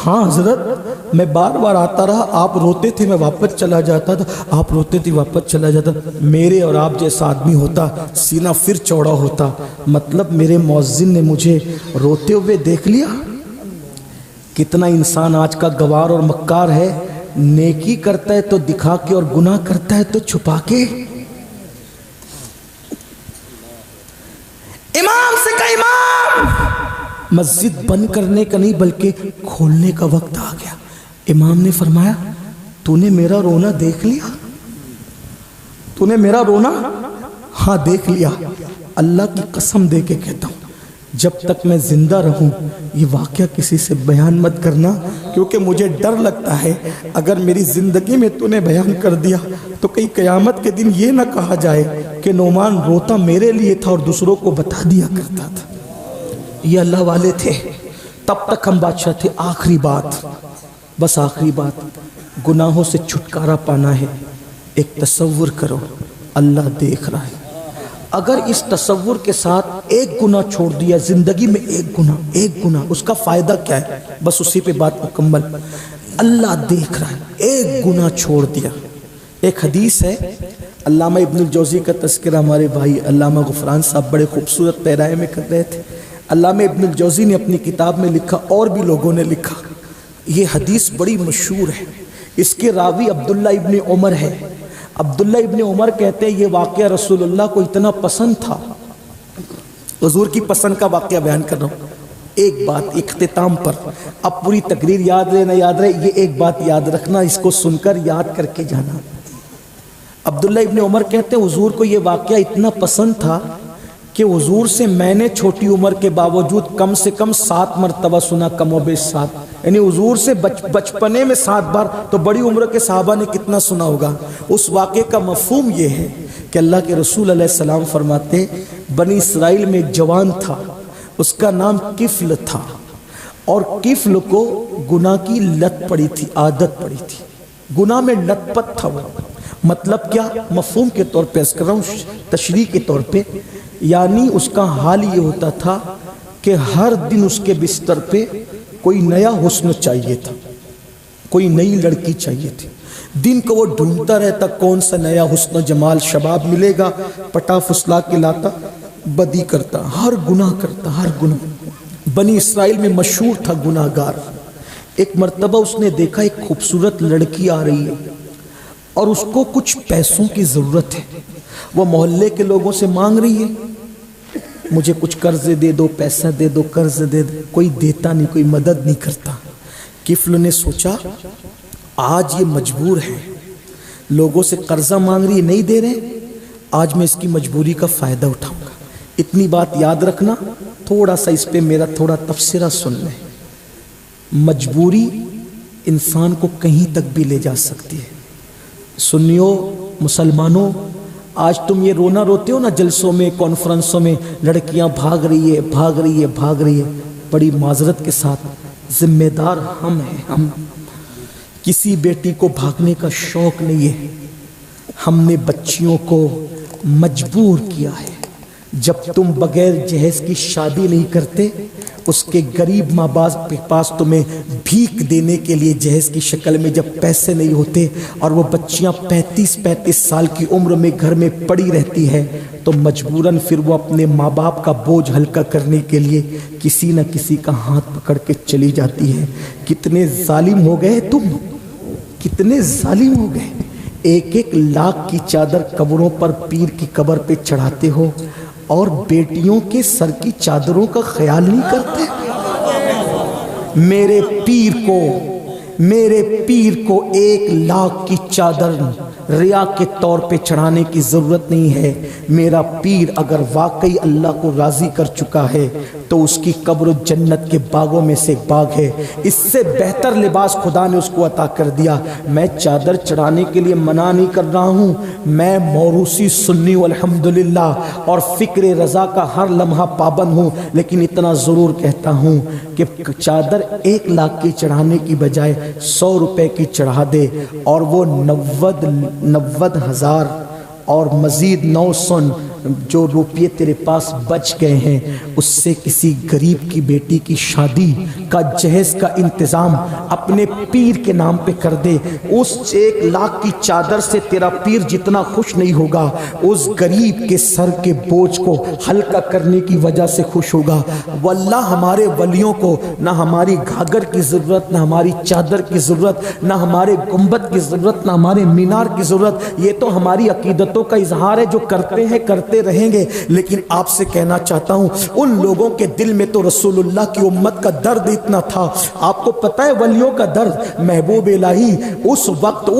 ہاں حضرت، میں بار بار آتا رہا، آپ روتے تھے میں واپس چلا جاتا تھا، آپ روتے تھے واپس چلا جاتا. میرے اور آپ جیسا آدمی ہوتا سینہ پھر چوڑا ہوتا. مطلب میرے مؤذن نے مجھے روتے ہوئے دیکھ لیا. کتنا انسان آج کا گوار اور مکار ہے، نیکی کرتا ہے تو دکھا کے اور گناہ کرتا ہے تو چھپا کے. مسجد بند کرنے کا نہیں بلکہ کھولنے کا وقت آ گیا۔ امام نے فرمایا تو نے میرا رونا دیکھ لیا؟ تو نے میرا رونا؟ ہاں دیکھ لیا۔ اللہ کی قسم دے کے کہتا ہوں جب تک میں زندہ رہوں یہ واقعہ کسی سے بیان مت کرنا، کیونکہ مجھے ڈر لگتا ہے اگر میری زندگی میں تو نے بیان کر دیا تو کئی قیامت کے دن یہ نہ کہا جائے کہ نعمان روتا میرے لیے تھا اور دوسروں کو بتا دیا کرتا تھا۔ یہ اللہ والے تھے، تب تک ہم بادشاہ تھے۔ آخری بات، بس آخری بات، گناہوں سے چھٹکارا پانا ہے۔ ایک تصور کرو، اللہ دیکھ رہا ہے۔ اگر اس تصور کے ساتھ ایک گناہ چھوڑ دیا زندگی میں، ایک گناہ، اس کا فائدہ کیا ہے؟ بس اسی پہ بات مکمل۔ اللہ دیکھ رہا ہے، ایک گناہ چھوڑ دیا۔ ایک حدیث ہے، علامہ ابن الجوزی کا تذکرہ ہمارے بھائی علامہ غفران صاحب بڑے خوبصورت پیرائے میں کر رہے تھے۔ علامہ ابن الجوزی نے اپنی کتاب میں لکھا، اور بھی لوگوں نے لکھا، یہ حدیث بڑی مشہور ہے۔ اس کے راوی عبداللہ ابن عمر ہے۔ عبداللہ ابن عمر کہتے ہیں یہ واقعہ رسول اللہ کو اتنا پسند تھا، حضور کی پسند کا واقعہ بیان کر رہا ہوں۔ ایک بات اختتام پر، اب پوری تقریر یاد رہے نہ یاد رہے، یہ ایک بات یاد رکھنا، اس کو سن کر یاد کر کے جانا۔ عبداللہ ابن عمر کہتے ہیں حضور کو یہ واقعہ اتنا پسند تھا کہ حضور سے میں نے چھوٹی عمر کے باوجود کم سے کم 7 مرتبہ سنا، کم و بیش 7، یعنی حضور سے بچپنے میں 7 بار، تو بڑی عمر کے صحابہ نے کتنا سنا ہوگا۔ اس واقعے کا مفہوم یہ ہے کہ اللہ کے رسول علیہ السلام فرماتے بنی اسرائیل میں ایک جوان تھا، اس کا نام کفل تھا، اور کفل کو گناہ کی لت پڑی تھی، عادت پڑی تھی، گناہ میں لت پت تھا وہ۔ مطلب کیا؟ مفہوم کے طور پہ اس کر رہا ہوں، تشریح کے طور پہ، یعنی اس کا حال یہ ہوتا تھا کہ ہر دن اس کے بستر پہ کوئی نیا حسن چاہیے تھا، کوئی نئی لڑکی چاہیے تھی۔ دن کو وہ ڈھونڈتا رہتا کون سا نیا حسن و جمال شباب ملے گا، پٹا پھسلا کے لاتا، بدی کرتا، ہر گناہ کرتا، ہر گناہ۔ بنی اسرائیل میں مشہور تھا گناہ گار۔ ایک مرتبہ اس نے دیکھا ایک خوبصورت لڑکی آ رہی ہے اور اس کو کچھ پیسوں کی ضرورت ہے، وہ محلے کے لوگوں سے مانگ رہی ہے مجھے کچھ قرض دے دو، پیسہ دے دو، قرض دے دو، کوئی دیتا نہیں، کوئی مدد نہیں کرتا۔ کفل نے سوچا آج یہ مجبور ہے، لوگوں سے قرضہ مانگ رہی ہے، نہیں دے رہے، آج میں اس کی مجبوری کا فائدہ اٹھاؤں گا۔ اتنی بات یاد رکھنا، تھوڑا سا اس پہ میرا تھوڑا تبصرہ سن لیں۔ مجبوری انسان کو کہیں تک بھی لے جا سکتی ہے۔ سنیو مسلمانوں، آج تم یہ رونا روتے ہو نا جلسوں میں، کانفرنسوں میں، لڑکیاں بھاگ رہی ہے، بھاگ رہی ہے، بھاگ رہی ہے، بڑی معذرت کے ساتھ ذمہ دار ہم ہیں۔ ہم کسی بیٹی کو بھاگنے کا شوق نہیں ہے، ہم نے بچیوں کو مجبور کیا ہے۔ جب تم بغیر جہیز کی شادی نہیں کرتے، اس کے غریب ماں باپ کے پاس تمہیں بھیک دینے کے لیے جہیز کی شکل میں جب پیسے نہیں ہوتے، اور وہ بچیاں 35 سال کی عمر میں گھر میں پڑی رہتی ہے، تو مجبوراً پھر وہ اپنے ماں باپ کا بوجھ ہلکا کرنے کے لیے کسی نہ کسی کا ہاتھ پکڑ کے چلی جاتی ہے۔ کتنے ظالم ہو گئے تم، کتنے ظالم ہو گئے۔ 1 لاکھ کی چادر قبروں پر پیر کی قبر پہ چڑھاتے ہو، اور بیٹیوں کے سر کی چادروں کا خیال نہیں کرتے۔ میرے پیر کو 1 لاکھ کی چادر ریا کے طور پہ چڑھانے کی ضرورت نہیں ہے۔ میرا پیر اگر واقعی اللہ کو راضی کر چکا ہے تو اس کی قبر جنت کے باغوں میں سے ایک باغ ہے۔ اس سے بہتر لباس خدا نے اس کو عطا کر دیا۔ میں چادر چڑھانے کے لیے منع نہیں کر رہا ہوں، میں موروثی سنی الحمدللہ اور فکر رضا کا ہر لمحہ پابند ہوں، لیکن اتنا ضرور کہتا ہوں کہ چادر 1 لاکھ کی چڑھانے کی بجائے 100 روپے کی چڑھا دے، اور وہ 90,000 اور مزید 900 جو روپیے تیرے پاس بچ گئے ہیں، اس سے کسی غریب کی بیٹی کی شادی کا جہیز کا انتظام اپنے پیر کے نام پہ کر دے۔ اس 1 لاکھ کی چادر سے تیرا پیر جتنا خوش نہیں ہوگا، اس غریب کے سر کے بوجھ کو ہلکا کرنے کی وجہ سے خوش ہوگا۔ واللہ ہمارے ولیوں کو نہ ہماری گھاگھر کی ضرورت، نہ ہماری چادر کی ضرورت، نہ ہمارے گنبد کی ضرورت، نہ ہمارے مینار کی ضرورت۔ یہ تو ہماری عقیدتوں کا اظہار ہے، جو کرتے ہیں کرتے رہیں گے، لیکن آپ سے کہنا چاہتا ہوں ان لوگوں کے دل میں تو رسول اللہ کی امت کا درد اتنا تھا. آپ کو پتہ ہے ولیوں کا درد؟ محبوب الہی اس وقت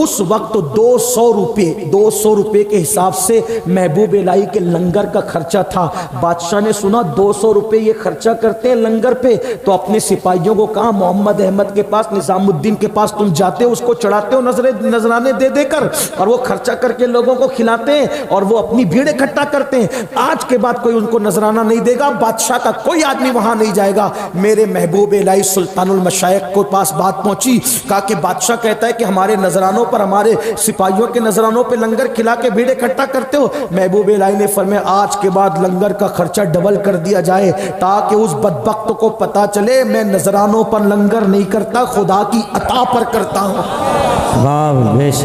200 روپے کے حساب سے محبوب الہی کے لنگر کا خرچہ تھا. بادشاہ نے سنا 200 روپے یہ خرچہ کرتے ہیں لنگر پہ، تو اپنے سپاہیوں کو کہا محمد احمد کے پاس، نظام الدین کے پاس تم جاتے ہو، اس کو چڑھاتے ہو نذرانے دے دے کر، اور وہ خرچہ کر کے لوگوں کو کھلاتے ہیں اور وہ اپنی بھیڑ اکٹھا کرتے ہیں. آج کے بعد کوئی ان کو نذرانہ نہیں دے گا، بادشاہ کا کوئی آدمی وہاں نہیں جائے گا. میرے محبوب الہی سلطان المشائخ کو پاس بات پہنچی، کہا کہ بادشاہ کہتا ہے کہ ہمارے نذرانوں پر، ہمارے سپاہیوں کے نذرانوں پہ لنگر کھلا کے بھیڑ اکٹھا کرتے ہو. محبوب الہی نے فرمایا آج کے بعد لنگر کا خرچہ ڈبل کر دیا جائے، تاکہ اس بدبخت کو پتا چلے میں نذرانوں پر لنگر نہیں کرتا، خدا کی عطا پر کرتا ہوں.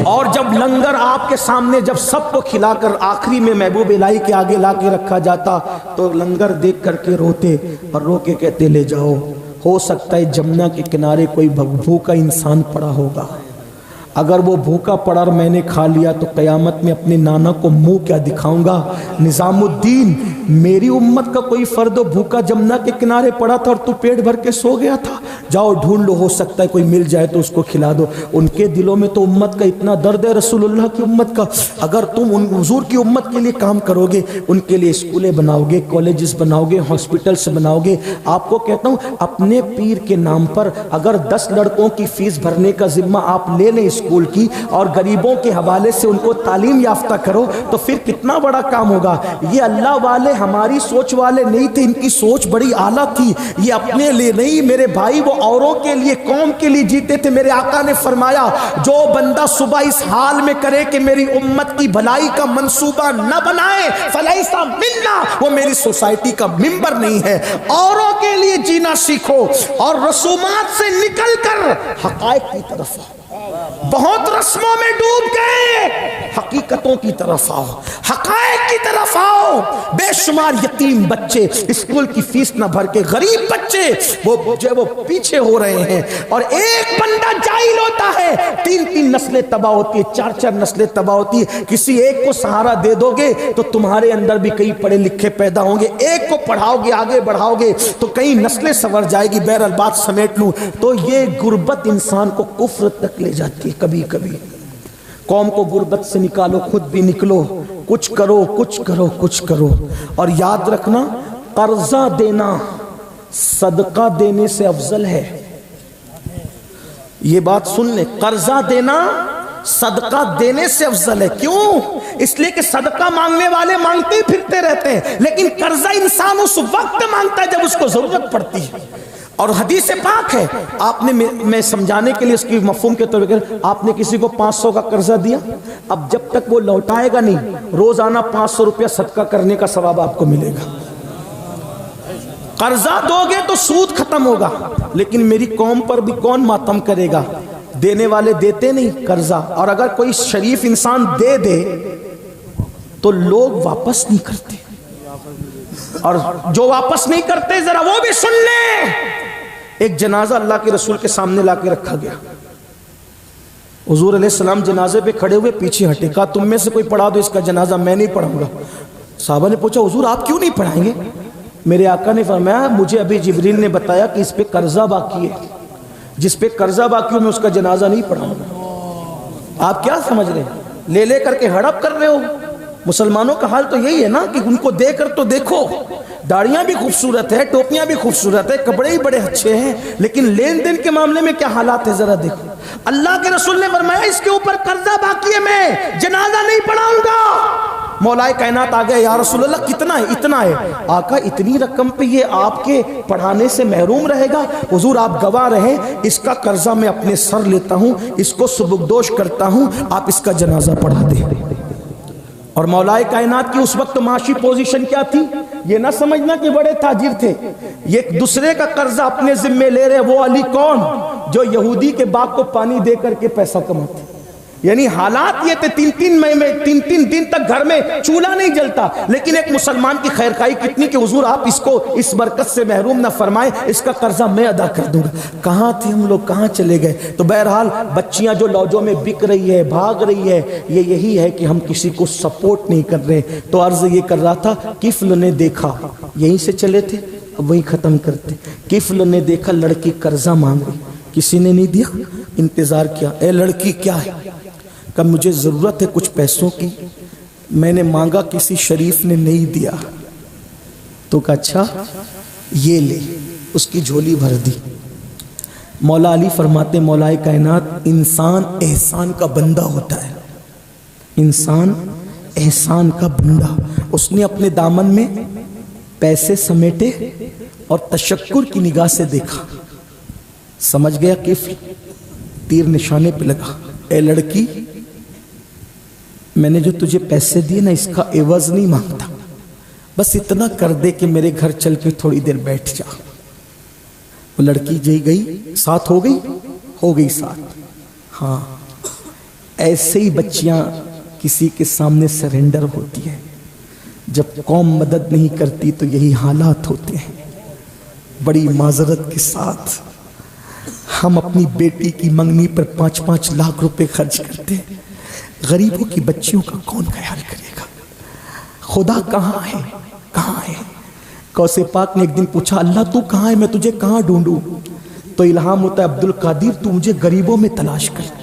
اور جب لنگر آپ کے سامنے جب سب کو کھلا کر آخری میں محبوب الہی کے آگے لا کے رکھا جاتا تو لنگر دیکھ کر کے روتے اور رو کے کہتے لے جاؤ. ہو سکتا ہے جمنا کے کنارے کوئی بھوکا انسان پڑا ہوگا، اگر وہ بھوکا پڑا اور میں نے کھا لیا تو قیامت میں اپنے نانا کو منہ کیا دکھاؤں گا؟ نظام الدین میری امت کا کوئی فرد بھوکا جمنا کے کنارے پڑا تھا اور تو پیٹ بھر کے سو گیا تھا، جاؤ ڈھونڈ لو، ہو سکتا ہے کوئی مل جائے تو اس کو کھلا دو. ان کے دلوں میں تو امت کا اتنا درد ہے، رسول اللہ کی امت کا. اگر تم ان حضور کی امت کے لیے کام کرو گے، ان کے لیے اسکولیں بناؤ گے، کالجز بناؤ گے، ہاسپٹلس بناؤ گے، آپ کو کہتا ہوں اپنے پیر کے نام پر اگر 10 لڑکوں کی فیس بھرنے کا ذمہ آپ لے لیں اسکول کی اور غریبوں کے حوالے سے ان کو تعلیم یافتہ کرو تو پھر کتنا بڑا کام ہوگا. یہ اللہ والے ہماری سوچ والے نہیں تھے، ان کی سوچ بڑی اعلیٰ تھی. یہ اپنے لیے نہیں میرے بھائی، وہ اوروں کے لیے، قوم کے لیے جیتے تھے. میرے آقا نے فرمایا جو بندہ صبح اس حال میں کرے کہ میری امت کی بھلائی کا منصوبہ نہ بنائے فلیسا منا، وہ میری سوسائٹی کا ممبر نہیں ہے. اوروں کے لیے جینا سیکھو اور رسومات سے نکل کر حقائق کی طرف آؤ. بہت رسموں میں ڈوب گئے، حقیقتوں کی طرف آؤ، حقائق کی طرف آؤ. بے شمار یتیم بچے اسکول کی فیس نہ بھر کے، غریب بچے وہ پیچھے ہو رہے ہیں، اور ایک بندہ جاہل ہوتا ہے 3 نسلیں تباہ ہوتی ہیں، 4 نسلیں تباہ ہوتی ہیں. کسی ایک کو سہارا دے دو گے تو تمہارے اندر بھی کئی پڑھے لکھے پیدا ہوں گے، ایک کو پڑھاؤ گے، آگے بڑھاؤ گے تو کئی نسلیں سنور جائے گی. بہرحال بات سمیٹ لوں تو یہ غربت انسان کو کفر تک لے جاتی ہے. کبھی کبھی قوم کو غربت سے نکالو، خود بھی نکلو، کچھ کرو کچھ کرو کچھ کرو. اور یاد رکھنا قرضہ دینا صدقہ دینے سے افضل ہے. یہ بات سن لیں، قرضہ دینا صدقہ دینے سے افضل ہے. کیوں؟ اس لیے کہ صدقہ مانگنے والے مانگتے ہی پھرتے رہتے ہیں، لیکن قرضہ انسان اس وقت مانگتا ہے جب اس کو ضرورت پڑتی ہے. اور حدیث پاک ہے، آپ نے میں سمجھانے کے لیے اس کی مفہوم کے طور پر آپ نے کسی کو 500 کا قرضہ دیا، اب جب تک وہ لوٹائے گا نہیں روزانہ 500 روپیہ صدقہ کرنے کا ثواب آپ کو ملے گا. قرضہ دو گے تو سود ختم ہوگا، لیکن میری قوم پر بھی کون ماتم کرے گا؟ دینے والے دیتے نہیں قرضہ، اور اگر کوئی شریف انسان دے دے تو لوگ واپس نہیں کرتے، اور جو واپس نہیں کرتے ذرا وہ بھی سن لیں. ایک جنازہ اللہ کے رسول کے سامنے لا کے رکھا گیا، حضور علیہ السلام جنازے پہ کھڑے ہوئے پیچھے ہٹے، کہا تم میں سے کوئی پڑھا دو اس کا جنازہ، میں نہیں پڑھاؤں گا. صحابہ نے پوچھا حضور آپ کیوں نہیں پڑھائیں گے؟ میرے آقا نے فرمایا مجھے ابھی جبریل نے بتایا کہ اس پہ قرضہ باقی ہے، جس پہ قرضہ باقی ہو میں اس کا جنازہ نہیں پڑھاؤں گا. آپ کیا سمجھ رہے ہیں؟ لے لے کر کے ہڑپ کر رہے ہو. مسلمانوں کا حال تو یہی ہے نا کہ ان کو دے کر تو دیکھو، داڑیاں بھی خوبصورت ہے، ٹوپیاں بھی خوبصورت ہے، کپڑے بھی بڑے اچھے ہیں، لیکن لین دین کے معاملے میں کیا حالات ہے ذرا دیکھو. اللہ کے رسول نے فرمایا اس کے اوپر قرضہ باقی ہے، میں جنازہ نہیں پڑھاؤں گا. مولا کائنات آ گیا، یا رسول اللہ کتنا ہے؟ اتنا ہے. آقا اتنی رقم پہ یہ آپ کے پڑھانے سے محروم رہے گا؟ حضور آپ گواہ رہیں، اس کا قرضہ میں اپنے سر لیتا ہوں، اس کو سبکدوش کرتا ہوں، آپ اس کا جنازہ پڑھا دیں. اور مولا کائنات کی اس وقت معاشی پوزیشن کیا تھی؟ یہ نہ سمجھنا کہ بڑے تاجر تھے، یہ دوسرے کا قرضہ اپنے ذمے لے رہے. وہ علی کون؟ جو یہودی کے باغ کو پانی دے کر کے پیسہ کماتے. یعنی حالات یہ تھے تین دن تک گھر میں چولہا نہیں جلتا، لیکن ایک مسلمان کی خیر خواہی کتنی کہ حضور آپ اس کو اس برکت سے محروم نہ فرمائیں، اس کا قرضہ میں ادا کر دوں گا۔ کہاں تھے ہم لوگ، کہاں چلے گئے؟ تو بہرحال بچیاں جو لوجوں میں بک رہی ہے، بھاگ رہی ہے، یہ یہی ہے کہ ہم کسی کو سپورٹ نہیں کر رہے۔ تو عرض یہ کر رہا تھا، کفل نے دیکھا، یہیں سے چلے تھے اب وہیں ختم کرتے، کفل نے دیکھا لڑکی قرضہ مانگ رہی، کسی نے نہیں دیا، انتظار کیا، اے لڑکی کیا ہے؟ کہ مجھے ضرورت ہے کچھ پیسوں کی، میں نے مانگا کسی شریف نے نہیں دیا۔ تو کہا اچھا یہ لے، اس کی جھولی بھر دی۔ مولا علی فرماتے مولائے کائنات، انسان احسان کا بندہ ہوتا ہے، انسان احسان کا بندہ۔ اس نے اپنے دامن میں پیسے سمیٹے اور تشکر کی نگاہ سے دیکھا، سمجھ گیا کفل، تیر نشانے پہ لگا، اے لڑکی میں نے جو تجھے پیسے دیے نا اس کا عوض نہیں مانگتا، بس اتنا کر دے کہ میرے گھر چل کے تھوڑی دیر بیٹھ جا۔ وہ لڑکی جی گئی، ساتھ ہو گئی ساتھ۔ ہاں ایسے ہی بچیاں کسی کے سامنے سرنڈر ہوتی ہیں، جب قوم مدد نہیں کرتی تو یہی حالات ہوتے ہیں۔ بڑی معذرت کے ساتھ ہم اپنی بیٹی کی منگنی پر 5-5 لاکھ روپے خرچ کرتے ہیں، غریبوں کی بچیوں کا کون خیال کرے گا؟ خدا کہاں ہے، کہاں ہے؟ غوث پاک نے ایک دن پوچھا، اللہ تو کہاں ہے، میں تجھے کہاں ڈھونڈوں؟ تو الہام ہوتا ہے، عبد القادر تو مجھے غریبوں میں تلاش کر،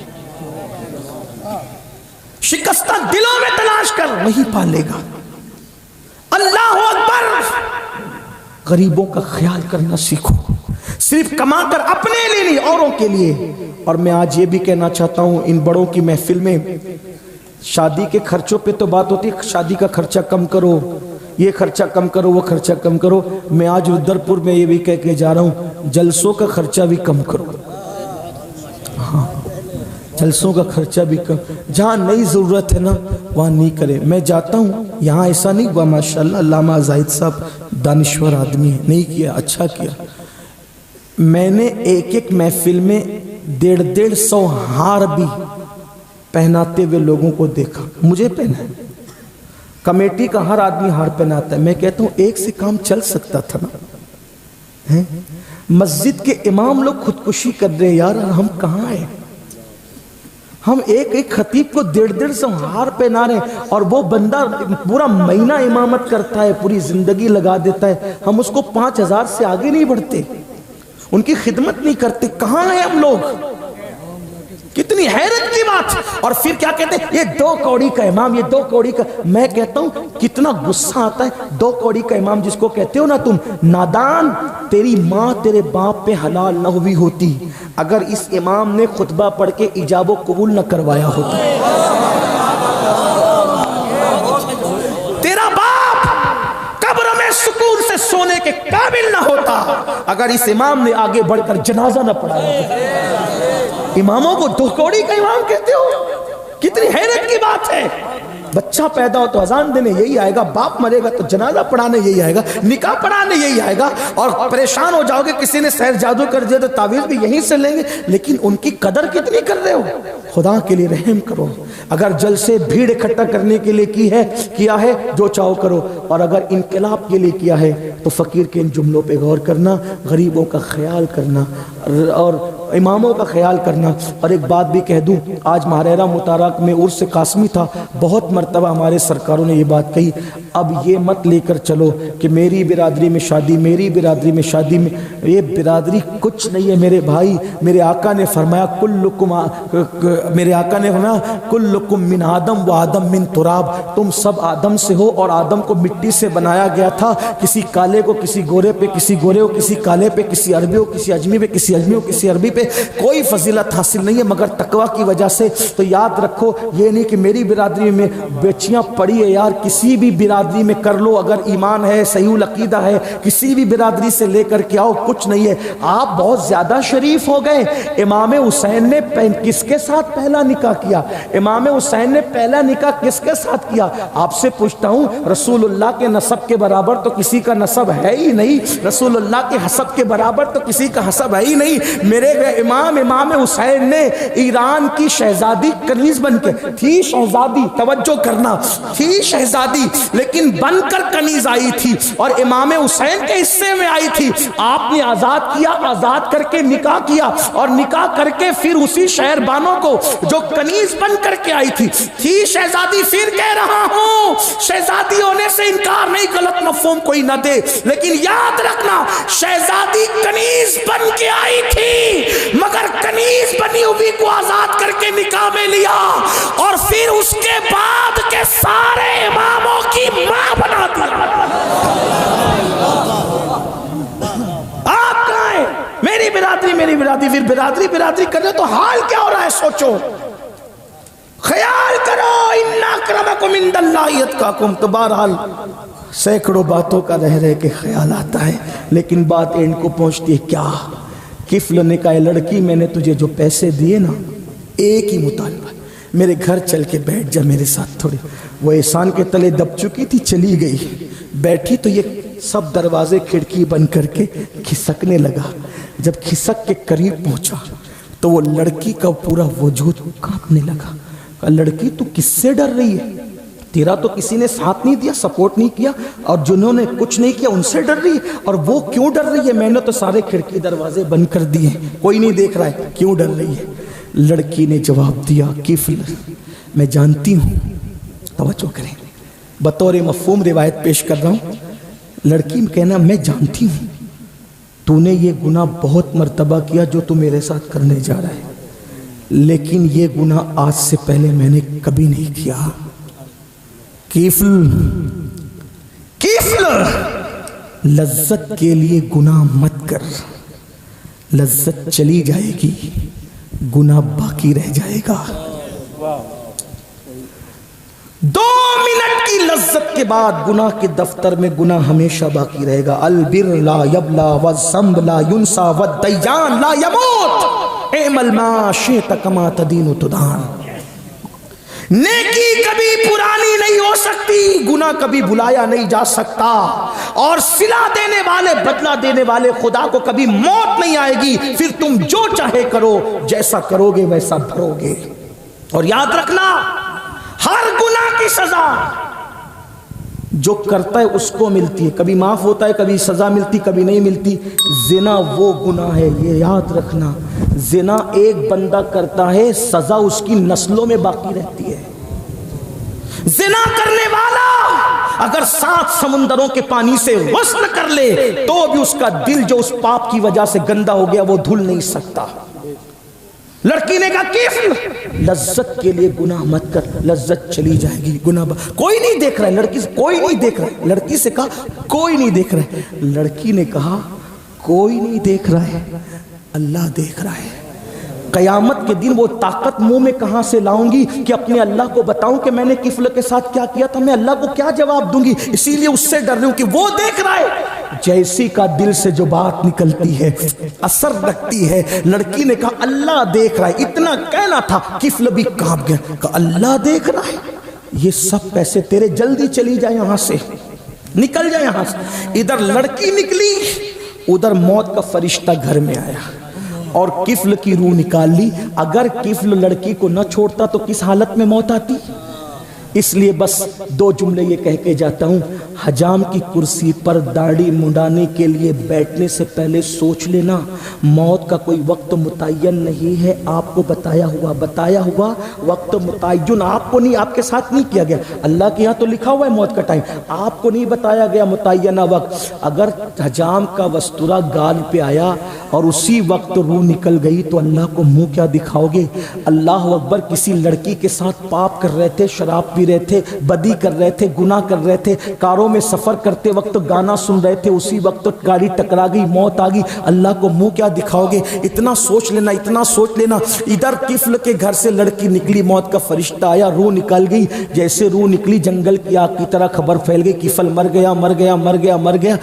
شکستہ دلوں میں تلاش کر، وہی پالے گا۔ اللہ اکبر، غریبوں کا خیال کرنا سیکھو، صرف کما کر اپنے لیے نہیں، اوروں کے لیے۔ اور میں آج یہ بھی کہنا چاہتا ہوں، ان بڑوں کی محفل میں شادی کے خرچوں پہ تو بات ہوتی ہے، شادی کا خرچہ کم کرو، یہ خرچہ کم کرو، وہ خرچہ کم کرو۔ میں آج رودرپور میں یہ بھی کہہ کے جا رہا ہوں، جلسوں کا خرچہ بھی کم کرو۔ ہاں جلسوں کا خرچہ بھی کم، جہاں نئی ضرورت ہے نا وہاں نہیں کرے۔ میں جاتا ہوں، یہاں ایسا نہیں ہوا، ماشاءاللہ علامہ زاہد صاحب دانشور آدمی ہے، نہیں کیا، اچھا کیا۔ میں نے ایک محفل میں 150 ہار بھی پہناتے ہوئے لوگوں کو دیکھا، مجھے پہنا، کمیٹی کا ہر آدمی ہار پہناتا ہے۔ میں کہتا ہوں ایک سے کام چل سکتا تھا نا۔ مسجد کے امام لوگ خودکشی کر رہے ہیں، یار ہم کہاں ہیں؟ ہم ایک خطیب کو 150 ہار پہنا رہے ہیں، اور وہ بندہ پورا مہینہ امامت کرتا ہے، پوری زندگی لگا دیتا ہے، ہم اس کو 5000 سے آگے نہیں بڑھتے، ان کی خدمت نہیں کرتے۔ کہاں ہیں ہم لوگ؟ کتنی حیرت کی بات۔ اور پھر کیا کہتے ہیں، یہ 2 کوڑی کا امام، یہ 2 کوڑی کا۔ میں کہتا ہوں کتنا غصہ آتا ہے، 2 کوڑی کا امام جس کو کہتے ہو نا تم، نادان، تیری ماں تیرے باپ پہ حلال نہ ہوئی ہوتی اگر اس امام نے خطبہ پڑھ کے ایجاب و قبول نہ کروایا ہوتا۔ تیرا باپ قبر میں سکون سے سونے کے قابل نہ ہوتا اگر اس امام نے آگے بڑھ کر جنازہ نہ پڑھایا ہوتا۔ اماموں کو 2 کوڑی کا امام کہتے ہو، کتنی حیرت کی بات ہے۔ بچہ پیدا ہو تو اذان دینے یہی آئے گا، باپ مرے گا تو جنازہ پڑھانے یہی آئے گا، نکاح پڑھانے یہی آئے گا، اور پریشان ہو جاؤ گے کسی نے سحر جادو کر دیا تو تعویذ بھی یہیں سے لیں گے۔ لیکن ان کی قدر کتنی کر رہے ہو؟ خدا کے لیے رحم کرو۔ اگر جلسے بھیڑ اکٹھا کرنے کے لیے کیا ہے جو چاہو کرو، اور اگر انقلاب کے لیے کیا ہے تو فقیر کے ان جملوں پہ غور کرنا، غریبوں کا خیال کرنا اور اماموں کا خیال کرنا۔ اور ایک بات بھی کہہ دوں، آج ماہرہ متارک میں عرس قاسمی تھا، بہت مرتبہ ہمارے سرکاروں نے یہ بات کہی، اب یہ مت لے کر چلو کہ میری برادری میں شادی، میری برادری میں شادی، میں یہ برادری کچھ نہیں ہے میرے بھائی۔ میرے آقا نے فرمایا کلکم من آدم و آدم من تراب، تم سب آدم سے ہو اور آدم کو مٹی سے بنایا گیا تھا۔ کسی کالے کو کسی گورے پہ، کسی گورے کو کسی کالے پہ، کسی عربی کو کسی اجمی پہ، کسی اجمی کو کسی عربی پہ کوئی فضیلت حاصل نہیں ہے مگر تقوی کی وجہ سے۔ تو یاد رکھو، یہ نہیں کہ میری برادری میں بچیاں پڑی ہے، یار کسی بھی برادری میں کر لو، اگر ایمان ہے، صحیح العقیدہ ہے، کسی بھی برادری سے لے کر کے آؤ، کچھ نہیں ہے۔ آپ بہت زیادہ شریف ہو گئے۔ امام حسین نے کس کے ساتھ پہلا نکاح کیا؟ امام حسین نے پہلا نکاح کس کے ساتھ کیا؟ آپ سے پوچھتا ہوں، رسول اللہ کے نسب کے برابر تو کسی کا نسب ہے ہی نہیں، رسول اللہ کے حسب کے برابر تو کسی کا حسب ہے ہی نہیں۔ میرے امام حسین نے ایران کی شہزادی کنیز بن کے تھی، شہزادی توجہ کرنا تھی شہزادی، لیکن بن کر کنیز آئی تھی اور امام حسین کے حصے میں آئی تھی. آپ نے آزاد کیا، آزاد کر کے نکاح کیا اور نکاح کر کے پھر اسی شہر بانوں کو جو کنیز بن کر کے آئی تھی شہزادی. پھر کہہ رہا ہوں شہزادی ہونے سے انکار نہیں، غلط مفہوم کوئی نہ دے، لیکن یاد رکھنا شہزادی کنیز بن کے آئی تھی، مگر کنیز بنی ہوئی کو آزاد کر کے نکاح میں لیا اور پھر اس کے بعد کے سارے اماموں کی ماں بنا دیا. آپ کہاں ہیں؟ میری برادری پھر برادری کرنے تو حال کیا ہو رہا ہے سوچو، خیال کرو. ان اکرمکم عند اللہ اتقاکم. تو بہرحال سینکڑوں باتوں کا رہ کے خیال آتا ہے، لیکن بات اینڈ کو پہنچتی ہے کیا؟ کفل نے کہا لڑکی میں نے تجھے جو پیسے دیے نا، ایک ہی مطالبہ، میرے گھر چل کے بیٹھ جا میرے ساتھ تھوڑی. وہ احسان کے تلے دب چکی تھی، چلی گئی، بیٹھی تو یہ سب دروازے کھڑکی بند کر کے کھسکنے لگا. جب کھسک کے قریب پہنچا تو وہ لڑکی کا پورا وجود کانپنے لگا. لڑکی تو کس سے ڈر رہی ہے؟ تیرا تو کسی نے ساتھ نہیں دیا، سپورٹ نہیں کیا، اور جنہوں نے کچھ نہیں کیا ان سے ڈر رہی ہے. اور وہ کیوں ڈر رہی ہے؟ میں نے تو سارے کھڑکی دروازے بند کر دیے، کوئی نہیں دیکھ رہا ہے، کیوں ڈر رہی ہے؟ لڑکی نے جواب دیا کفل میں جانتی ہوں. توجہ کریں، بطور مفہوم روایت پیش کر رہا ہوں. لڑکی کہنا میں جانتی ہوں تو نے یہ گناہ بہت مرتبہ کیا جو تو میرے ساتھ کرنے جا رہا ہے، لیکن یہ گناہ آج سے پہلے میں نے کبھی نہیں کیا. کفل لذت کے لیے گناہ مت کر، لذت چلی جائے گی، گناہ باقی رہ جائے گا. 2 منٹ کی لذت کے بعد گناہ کے دفتر میں گناہ ہمیشہ باقی رہے گا. البر لا یبلا والذنب لا ینسا والدیان لا یموت اعمل ما شئت کما تدین تدان. نیکی کبھی پرانی نہیں ہو سکتی، گناہ کبھی بھلایا نہیں جا سکتا، اور صلہ دینے والے بدلہ دینے والے خدا کو کبھی موت نہیں آئے گی. پھر تم جو چاہے کرو، جیسا کرو گے ویسا بھرو گے. اور یاد رکھنا ہر گناہ کی سزا جو کرتا ہے اس کو ملتی ہے، کبھی معاف ہوتا ہے، کبھی سزا ملتی، کبھی نہیں ملتی. زنا وہ گناہ ہے، یہ یاد رکھنا. زنا ایک بندہ کرتا ہے، سزا اس کی نسلوں میں باقی رہتی ہے. زنا کرنے والا اگر 7 سمندروں کے پانی سے غسل کر لے تو بھی اس کا دل جو اس پاپ کی وجہ سے گندا ہو گیا وہ دھل نہیں سکتا. لڑکی نے کہا کفل لذت کے لیے گناہ مت کر، لذت چلی جائے گی، گناہ کوئی نہیں دیکھ رہا ہے. لڑکی سے کوئی نہیں دیکھ رہا ہے. لڑکی سے کہا کوئی نہیں دیکھ رہا ہے. لڑکی نے کہا کوئی نہیں دیکھ رہا ہے، اللہ دیکھ رہا ہے. قیامت کے دن وہ طاقت منہ میں کہاں سے لاؤں گی کہ اپنے اللہ کو بتاؤں کہ میں نے کفل کے ساتھ کیا کیا تھا؟ میں اللہ کو کیا جواب دوں گی؟ اسی لیے اس سے ڈر رہی ہوں کہ وہ دیکھ رہا ہے. جیسی کا دل سے جو بات نکلتی ہے اثر رکھتی ہے. لڑکی نے کہا اللہ دیکھ رہا ہے. اتنا کہنا تھا کفل بھی کانپ گیا، کہا اللہ دیکھ رہا ہے. یہ سب پیسے تیرے، جلدی چلی جائے یہاں سے، نکل جائے یہاں سے. ادھر لڑکی نکلی، ادھر موت کا فرشتہ گھر میں آیا اور کفل کی روح نکال لی. اگر کفل لڑکی کو نہ چھوڑتا تو کس حالت میں موت آتی؟ اس لیے بس 2 جملے یہ کہہ کے جاتا ہوں. حجام کی کرسی پر داڑھی منڈانے کے لیے بیٹھنے سے پہلے سوچ لینا موت کا کوئی وقت متعین نہیں ہے. آپ کو بتایا ہوا وقت متعین آپ کو نہیں، آپ کے ساتھ نہیں کیا گیا. اللہ کے یہاں تو لکھا ہوا ہے موت کا ٹائم، آپ کو نہیں بتایا گیا متعینہ وقت. اگر حجام کا وستورہ گال پہ آیا اور اسی وقت روح نکل گئی تو اللہ کو منہ کیا دکھاؤ گے؟ اللہ اکبر. کسی لڑکی کے ساتھ پاپ کر رہے تھے، شراب پی رہے تھے، بدی کر رہے تھے، گناہ کر رہے تھے، کاروں میں سفر کرتے وقت گانا سن رہے تھے، اسی وقت گاڑی ٹکرا گئی، موت آ گئی. اللہ کو منہ کیا دکھاؤ گے؟ اتنا سوچ لینا، اتنا سوچ لینا. ادھر کفل کے گھر سے لڑکی نکلی، موت کا فرشتہ آیا، روح نکل گئی. جیسے روح نکلی جنگل کی آگ کی طرح خبر پھیل گئی، کفل مر گیا مر گیا مر گیا مر گیا.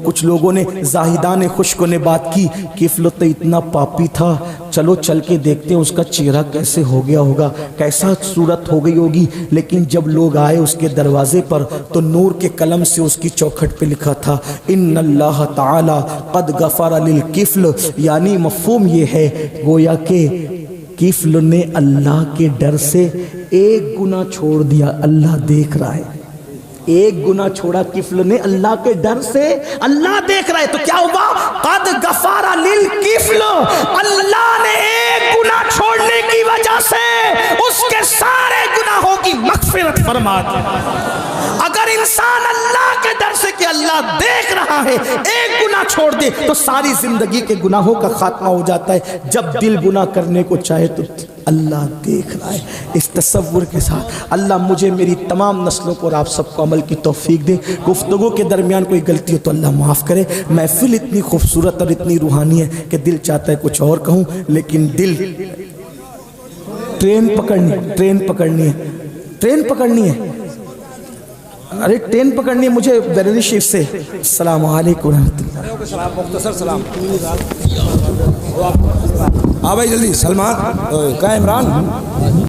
کچھ لوگوں نے، زاہدان خشک نے بات کی کفل تو اتنا پاپی تھا چلو چل کے دیکھتے ہیں اس کا چہرہ کیسے ہو گیا ہوگا, کیسا صورت ہو گئی ہوگی. لیکن جب لوگ آئے اس کے دروازے پر تو نور کے قلم سے اس کی چوکھٹ پہ لکھا تھا ان اللہ تعالی قد غفر للکفل, یعنی مفہوم یہ ہے گویا کہ کفل نے اللہ کے ڈر سے ایک گناہ چھوڑ دیا, اللہ دیکھ رہا ہے. ایک گناہ چھوڑا کفل نے اللہ کے ڈر سے, اللہ دیکھ رہا ہے. تو کیا ہوا؟ قد غفر للکفل, اللہ نے ایک گناہ چھوڑنے کی وجہ سے اس کے سارے گناہوں کی مغفرت فرما دی. اگر انسان اللہ کے ڈر سے کہ اللہ دیکھ رہا ہے ایک گناہ چھوڑ دے تو ساری زندگی کے گناہوں کا خاتمہ ہو جاتا ہے. جب دل گناہ کرنے کو چاہے تو اللہ دیکھ رہا ہے. اس تصور کے ساتھ اللہ مجھے میری تمام نسلوں کو اور آپ سب کو عمل کی توفیق دے. گفتگو کے درمیان کوئی غلطی ہو تو اللہ معاف کرے. محفل اتنی خوبصورت اور اتنی روحانی ہے کہ دل چاہتا ہے کچھ اور کہوں, لیکن دل ٹرین پکڑنی ہے. ارے ٹرین پکڑنی ہے مجھے بیرونی شریف سے. السلام علیکم ورحمۃ اللہ. مختصر سلام. ہاں بھائی جلدی. سلمان کہاں عمران؟